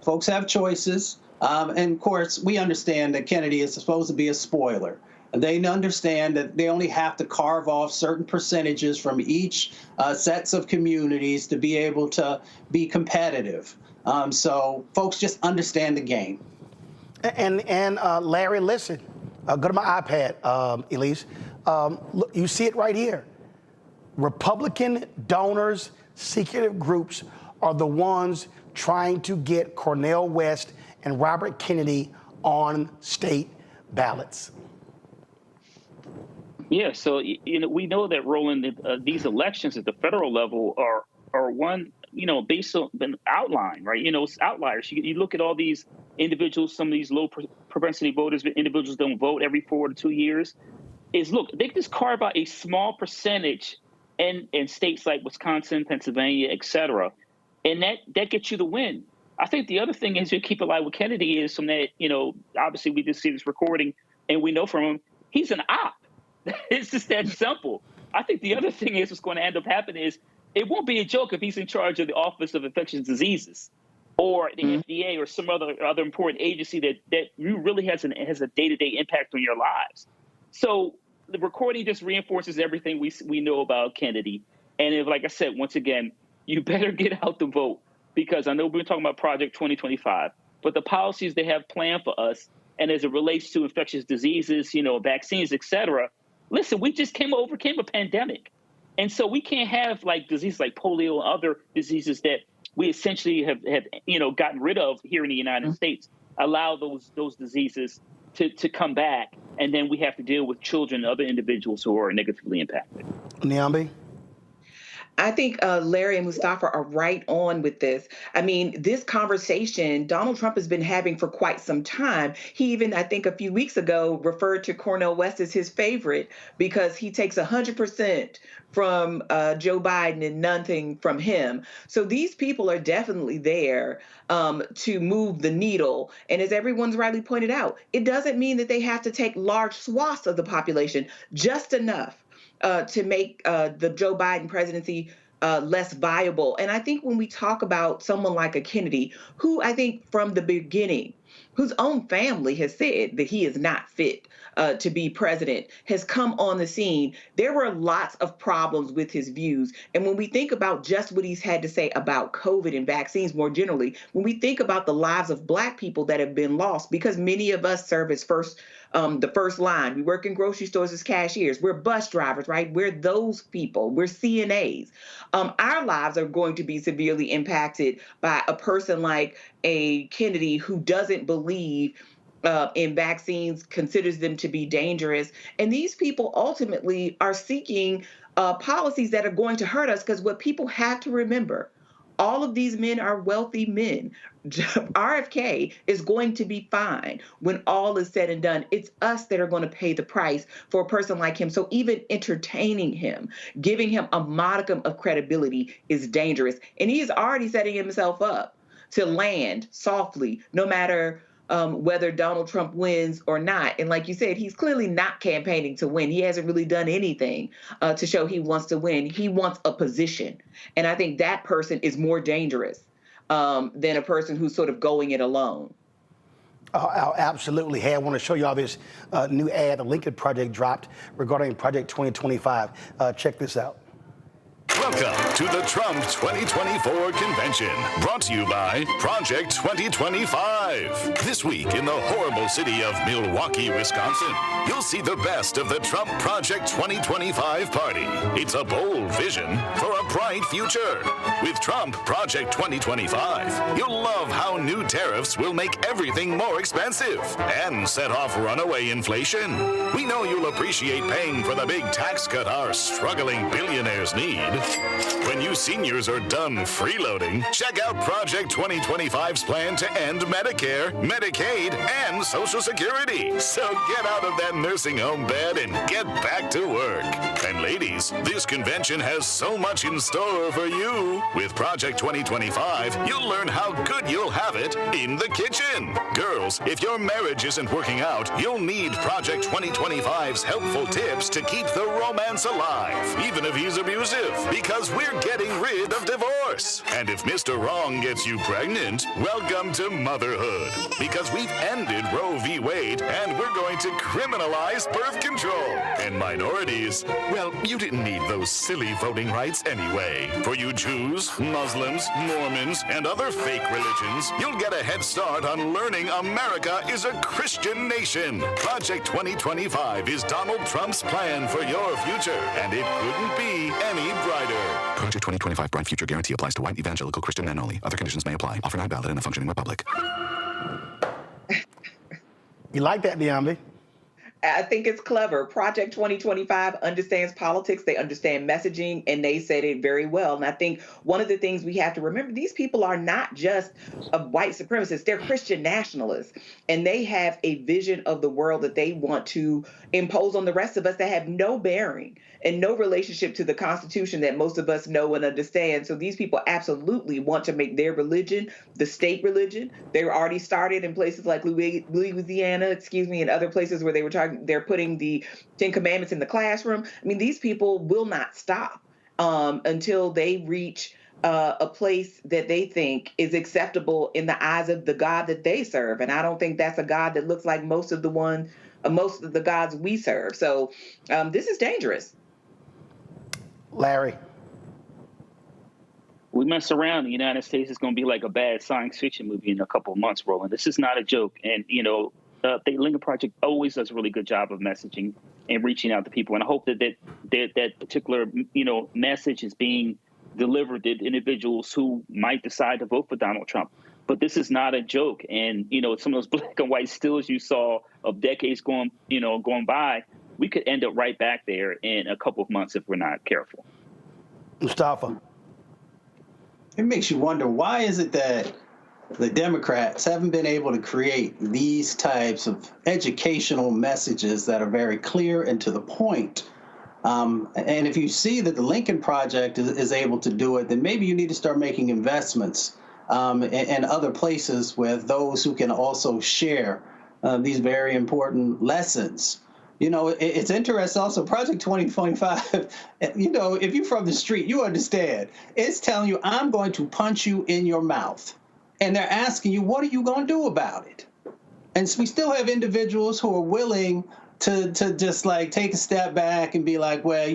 folks have choices. And of course, we understand that Kennedy is supposed to be a spoiler. They understand that they only have to carve off certain percentages from each sets of communities to be able to be competitive. So folks just understand the game. And Larry, listen, go to my iPad, Elise. Look, you see it right here. Republican donors, secretive groups are the ones trying to get Cornel West and Robert Kennedy on state ballots. Yeah, so we know that, Roland, these elections at the federal level are one, based on an outline, right? It's outliers. You look at all these individuals, some of these low propensity voters, individuals don't vote every 4 to 2 years. Look, they just carve out a small percentage in states like Wisconsin, Pennsylvania, et cetera, and that gets you the win. I think the other thing is you keep alive with Kennedy is from that, obviously we just see this recording and we know from him, he's an op. It's just that simple. I think the other thing is what's going to end up happening is it won't be a joke if he's in charge of the Office of Infectious Diseases or the FDA or some other important agency that really has a day-to-day impact on your lives. So the recording just reinforces everything we know about Kennedy. And if, like I said, once again, you better get out the vote, because I know we've been talking about Project 2025, but the policies they have planned for us, and as it relates to infectious diseases, vaccines, et cetera, listen, we just overcame a pandemic. And so we can't have diseases like polio and other diseases that we essentially have gotten rid of here in the United States, allow those diseases to come back. And then we have to deal with children and other individuals who are negatively impacted. Niambi? I think Larry and Mustafa are right on with this. I mean, this conversation Donald Trump has been having for quite some time. He even, I think a few weeks ago, referred to Cornel West as his favorite because he takes 100% from Joe Biden and nothing from him. So these people are definitely there to move the needle. And as everyone's rightly pointed out, it doesn't mean that they have to take large swaths of the population, just enough to make the Joe Biden presidency less viable. And I think when we talk about someone like a Kennedy, who I think from the beginning, whose own family has said that he is not fit to be president, has come on the scene, there were lots of problems with his views. And when we think about just what he's had to say about COVID and vaccines more generally, when we think about the lives of Black people that have been lost, because many of us serve as the first line. We work in grocery stores as cashiers. We're bus drivers, right? We're those people. We're CNAs. Our lives are going to be severely impacted by a person like a Kennedy who doesn't believe in vaccines, considers them to be dangerous. And these people ultimately are seeking policies that are going to hurt us, because what people have to remember, all of these men are wealthy men. RFK is going to be fine when all is said and done. It's us that are going to pay the price for a person like him. So even entertaining him, giving him a modicum of credibility is dangerous. And he is already setting himself up to land softly, no matter whether Donald Trump wins or not. And like you said, he's clearly not campaigning to win. He hasn't really done anything to show he wants to win. He wants a position. And I think that person is more dangerous than a person who's sort of going it alone. Absolutely. Hey, I want to show you all this new ad the Lincoln Project dropped regarding Project 2025. Check this out. Welcome to the Trump 2024 Convention, brought to you by Project 2025. This week in the horrible city of Milwaukee, Wisconsin, you'll see the best of the Trump Project 2025 party. It's a bold vision for a bright future. With Trump Project 2025, you'll love how new tariffs will make everything more expensive and set off runaway inflation. We know you'll appreciate paying for the big tax cut our struggling billionaires need. When you seniors are done freeloading, check out Project 2025's plan to end Medicare, Medicaid, and Social Security. So get out of that nursing home bed and get back to work. And ladies, this convention has so much in store for you. With Project 2025, you'll learn how good you'll have it in the kitchen. Girls, if your marriage isn't working out, you'll need Project 2025's helpful tips to keep the romance alive, even if he's abusive. Because we're getting rid of divorce. And if Mr. Wrong gets you pregnant, welcome to motherhood. Because we've ended Roe v. Wade, and we're going to criminalize birth control. And minorities, well, you didn't need those silly voting rights anyway. For you Jews, Muslims, Mormons, and other fake religions, you'll get a head start on learning America is a Christian nation. Project 2025 is Donald Trump's plan for your future, and it couldn't be any brighter. Project 2025 Bright Future Guarantee applies to white evangelical Christian men only. Other conditions may apply. Offer not valid in a functioning republic. You like that, Niambi? I think it's clever. Project 2025 understands politics, they understand messaging, and they said it very well. And I think one of the things we have to remember, these people are not just white supremacists, they're Christian nationalists. And they have a vision of the world that they want to impose on the rest of us that have no bearing and no relationship to the Constitution that most of us know and understand. So these people absolutely want to make their religion the state religion. They were already started in places like Louisiana, and other places where they're putting the 10 Commandments in the classroom. I mean, these people will not stop until they reach a place that they think is acceptable in the eyes of the God that they serve. And I don't think that's a God that looks like most of the gods we serve. So this is dangerous. Larry. We mess around, the United States is going to be like a bad science fiction movie in a couple of months, Roland. This is not a joke. And, the Lincoln Project always does a really good job of messaging and reaching out to people. And I hope that particular, message is being delivered to individuals who might decide to vote for Donald Trump. But this is not a joke. And, some of those black and white stills you saw of decades going by, we could end up right back there in a couple of months if we're not careful. Mustafa. It makes you wonder, why is it that the Democrats haven't been able to create these types of educational messages that are very clear and to the point? And if you see that the Lincoln Project is able to do it, then maybe you need to start making investments in other places with those who can also share these very important lessons. It's interesting also, Project 2025, if you're from the street, you understand. It's telling you, I'm going to punch you in your mouth. And they're asking you, what are you going to do about it? And so we still have individuals who are willing to just take a step back and be like, well,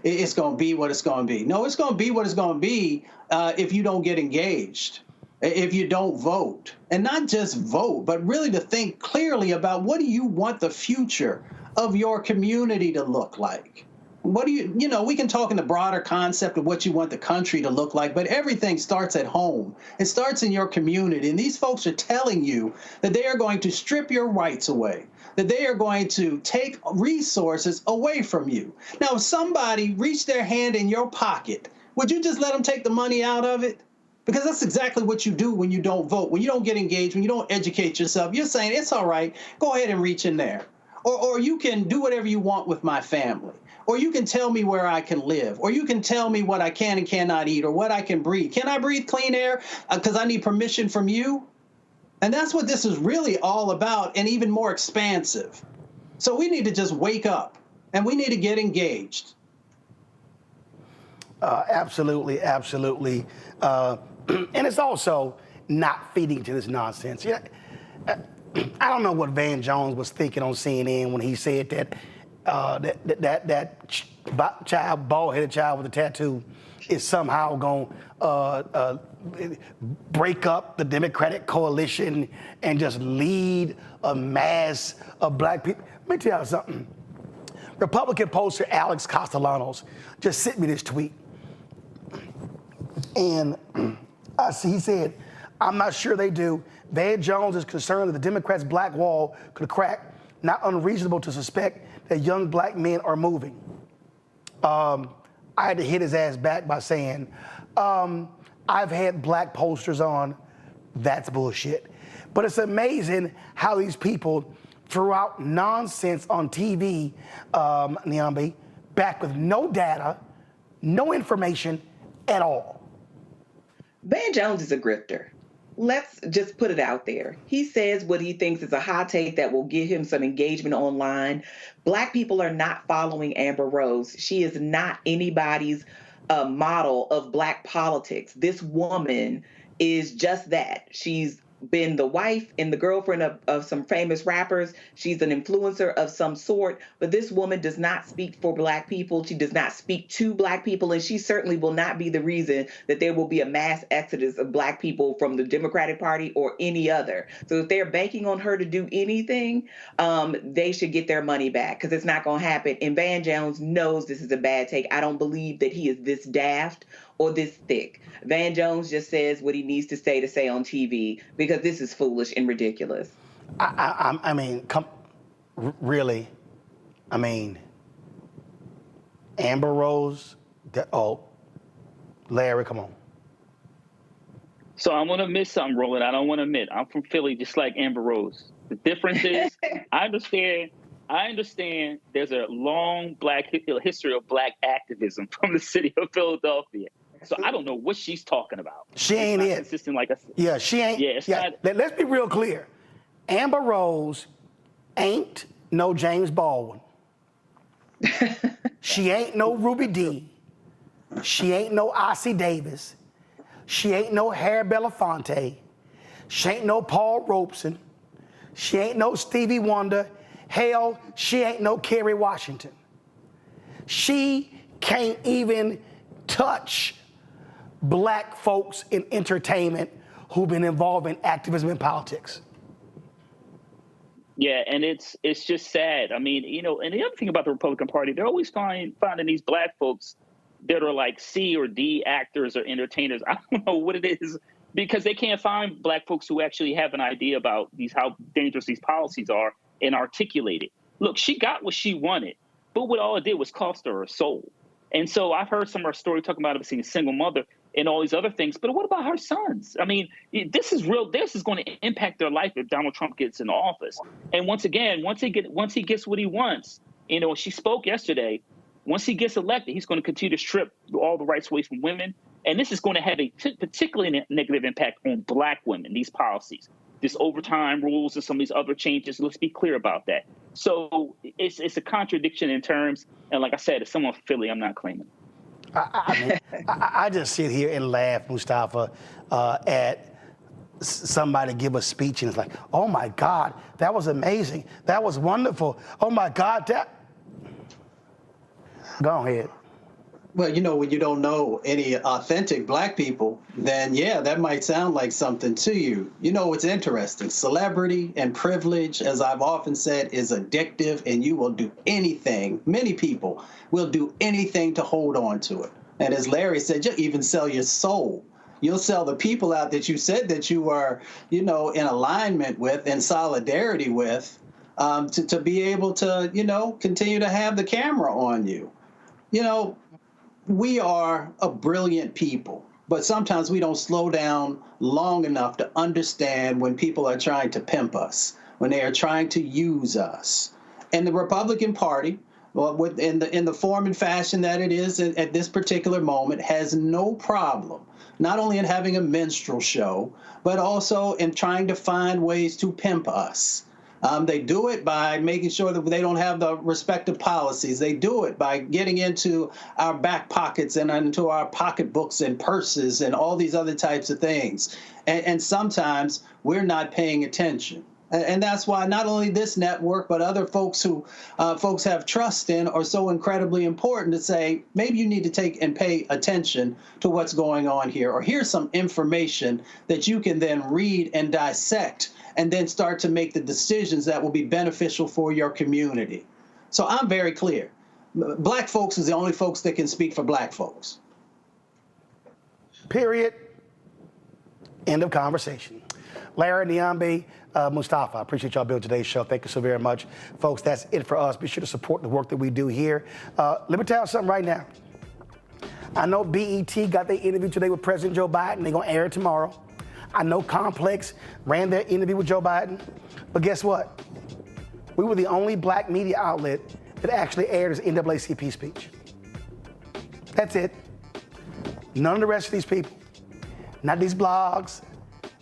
it's going to be what it's going to be. No, it's going to be what it's going to be if you don't get engaged, if you don't vote. And not just vote, but really to think clearly about, what do you want the future of your community to look like? What do we can talk in the broader concept of what you want the country to look like, but everything starts at home. It starts in your community. And these folks are telling you that they are going to strip your rights away, that they are going to take resources away from you. Now, if somebody reached their hand in your pocket, would you just let them take the money out of it? Because that's exactly what you do when you don't vote, when you don't get engaged, when you don't educate yourself. You're saying, it's all right, go ahead and reach in there. Or you can do whatever you want with my family. Or you can tell me where I can live. Or you can tell me what I can and cannot eat, or what I can breathe. Can I breathe clean air because I need permission from you? And that's what this is really all about, and even more expansive. So we need to just wake up, and we need to get engaged. Absolutely. And it's also not feeding to this nonsense. I don't know what Van Jones was thinking on CNN when he said that child, bald-headed child with a tattoo, is somehow going to break up the Democratic coalition and just lead a mass of black people. Let me tell you something. Republican pollster Alex Castellanos just sent me this tweet. And he said, I'm not sure they do. Van Jones is concerned that the Democrats' black wall could crack. Not unreasonable to suspect that young black men are moving. I had to hit his ass back by saying, I've had black posters on. That's bullshit. But it's amazing how these people threw out nonsense on TV, Niambi, back with no data, no information at all. Van Jones is a grifter. Let's just put it out there. He says what he thinks is a hot take that will give him some engagement online. Black people are not following Amber Rose. She is not anybody's model of black politics. This woman is just that. She's been the wife and the girlfriend of some famous rappers. She's an influencer of some sort, but this woman does not speak for black people. She does not speak to black people, and she certainly will not be the reason that there will be a mass exodus of black people from the Democratic Party or any other. So if they're banking on her to do anything, they should get their money back, because it's not going to happen. And Van Jones knows this is a bad take. I don't believe that he is this daft or this thick. Van Jones just says what he needs to say on TV, because this is foolish and ridiculous. I mean, really, I mean, Amber Rose, Larry, come on. So I'm going to admit something, Roland. I don't want to admit. I'm from Philly, just like Amber Rose. The difference is, I understand there's a long history of black activism from the city of Philadelphia. So I don't know what she's talking about. She ain't it. Consistent like she ain't. Yeah, it's not. Let's be real clear. Amber Rose ain't no James Baldwin. She ain't no Ruby Dee. She ain't no Ossie Davis. She ain't no Harry Belafonte. She ain't no Paul Robeson. She ain't no Stevie Wonder. Hell, she ain't no Kerry Washington. She can't even touch black folks in entertainment who've been involved in activism and politics. Yeah, and it's just sad. I mean, you know, and the other thing about the Republican Party, they're always finding these black folks that are like C or D actors or entertainers. I don't know what it is, because they can't find black folks who actually have an idea about how dangerous these policies are and articulate it. Look, she got what she wanted, but what all it did was cost her soul. And so I've heard some of her story talking about being a single mother and all these other things. But what about her sons? I mean, this is real. This is going to impact their life if Donald Trump gets in office. And once again, once he gets what he wants, you know, she spoke yesterday. Once he gets elected, he's going to continue to strip all the rights away from women. And this is going to have a particularly negative impact on black women, these policies, this overtime rules and some of these other changes. Let's be clear about that. So it's a contradiction in terms. And like I said, as someone from Philly, I'm not claiming. I just sit here and laugh, Mustafa, at somebody give a speech and it's like, oh my God, that was amazing. That was wonderful. Oh my God, Go ahead. Well, you know, when you don't know any authentic black people, then yeah, that might sound like something to you. You know, what's interesting, celebrity and privilege, as I've often said, is addictive, and you will do anything. Many people will do anything to hold on to it. And as Larry said, you'll even sell your soul. You'll sell the people out that you said that you are, you know, in alignment with and solidarity with, to be able to, you know, continue to have the camera on you. You know, we are a brilliant people, but sometimes we don't slow down long enough to understand when people are trying to pimp us, when they are trying to use us. And the Republican Party, well, in the form and fashion that it is at this particular moment, has no problem not only in having a minstrel show, but also in trying to find ways to pimp us. They do it by making sure that they don't have the respective policies. They do it by getting into our back pockets and into our pocketbooks and purses and all these other types of things. And sometimes we're not paying attention. And that's why not only this network, but other folks who folks have trust in are so incredibly important to say, maybe you need to take and pay attention to what's going on here, or here's some information that you can then read and dissect and then start to make the decisions that will be beneficial for your community. So I'm very clear. Black folks is the only folks that can speak for black folks. Period. End of conversation. Larry, Niambi, Mustafa, I appreciate y'all being on today's show. Thank you so very much. Folks, that's it for us. Be sure to support the work that we do here. Let me tell you something right now. I know BET got their interview today with President Joe Biden. They're going to air it tomorrow. I know Complex ran their interview with Joe Biden. But guess what? We were the only black media outlet that actually aired his NAACP speech. That's it. None of the rest of these people, not these blogs,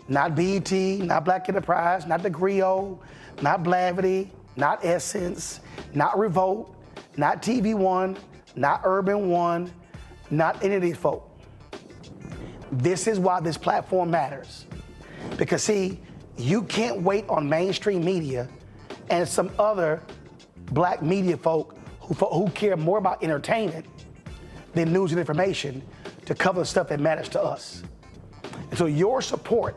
not BET, not Black Enterprise, not The Griot, not Blavity, not Essence, not Revolt, not TV One, not Urban One, not any of these folk. This is why this platform matters. Because see, you can't wait on mainstream media and some other black media folk who care more about entertainment than news and information to cover the stuff that matters to us. And so your support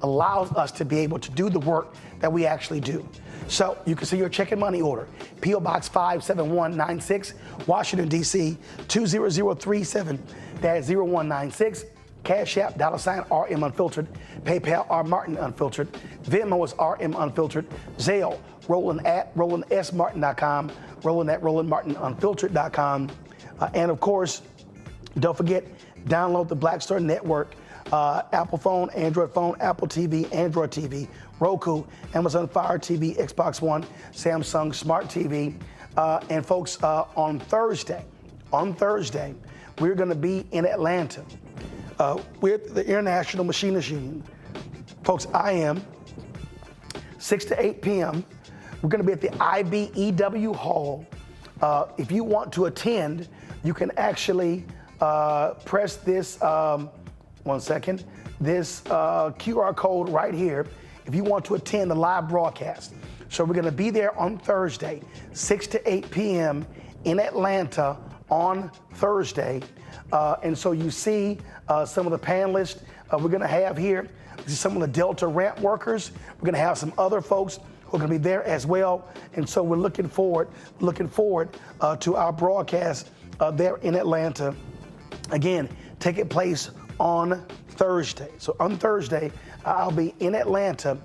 allows us to be able to do the work that we actually do. So you can see your check and money order, P.O. Box 57196, Washington, D.C. 20037-0196. Cash App, $RM Unfiltered. PayPal, R Martin Unfiltered. Venmo is RM Unfiltered. Zelle, Roland at RolandSMartin.com. Roland at RolandMartinUnfiltered.com. And of course, don't forget, download the Black Star Network. Apple phone, Android phone, Apple TV, Android TV, Roku, Amazon Fire TV, Xbox One, Samsung Smart TV. And folks, on Thursday, we're going to be in Atlanta with the International Machinists Union. Folks, I am 6 to 8 p.m. We're going to be at the IBEW Hall. If you want to attend, you can actually press this, this QR code right here if you want to attend the live broadcast. So we're going to be there on Thursday, 6 to 8 p.m. in Atlanta on Thursday. And so you see some of the panelists we're going to have here. This is some of the Delta ramp workers. We're going to have some other folks who are going to be there as well. And so we're looking forward to our broadcast there in Atlanta. Again, taking place on Thursday. So on Thursday, I'll be in Atlanta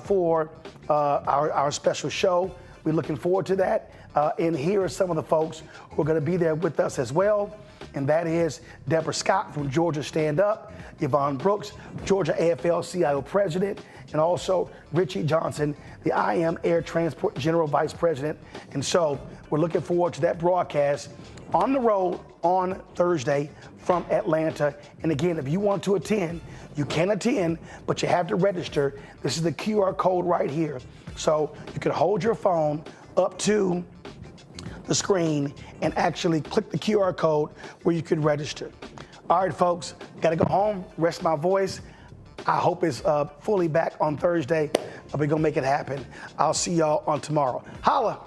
for our special show. We're looking forward to that. And here are some of the folks who are going to be there with us as well. And that is Deborah Scott from Georgia Stand Up, Yvonne Brooks, Georgia AFL-CIO President, and also Richie Johnson, the IM Air Transport General Vice President. And so we're looking forward to that broadcast on the road on Thursday from Atlanta. And again, if you want to attend, you can attend, but you have to register. This is the QR code right here. So you can hold your phone up to the screen and actually click the QR code where you can register. All right, folks, gotta go home, rest my voice. I hope it's fully back on Thursday. We're gonna make it happen. I'll see y'all on tomorrow. Holla.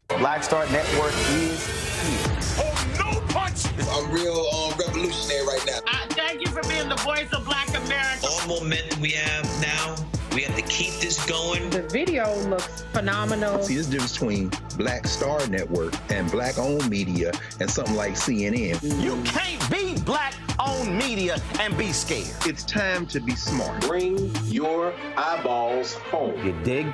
Black Star Network is here. Oh, no punch! I'm real revolutionary right now. Thank you for being the voice of Black America. All momentum we have now, we have to keep this going. The video looks phenomenal. See, there's a difference between Black Star Network and black-owned media and something like CNN. You can't be black-owned media and be scared. It's time to be smart. Bring your eyeballs home. You dig?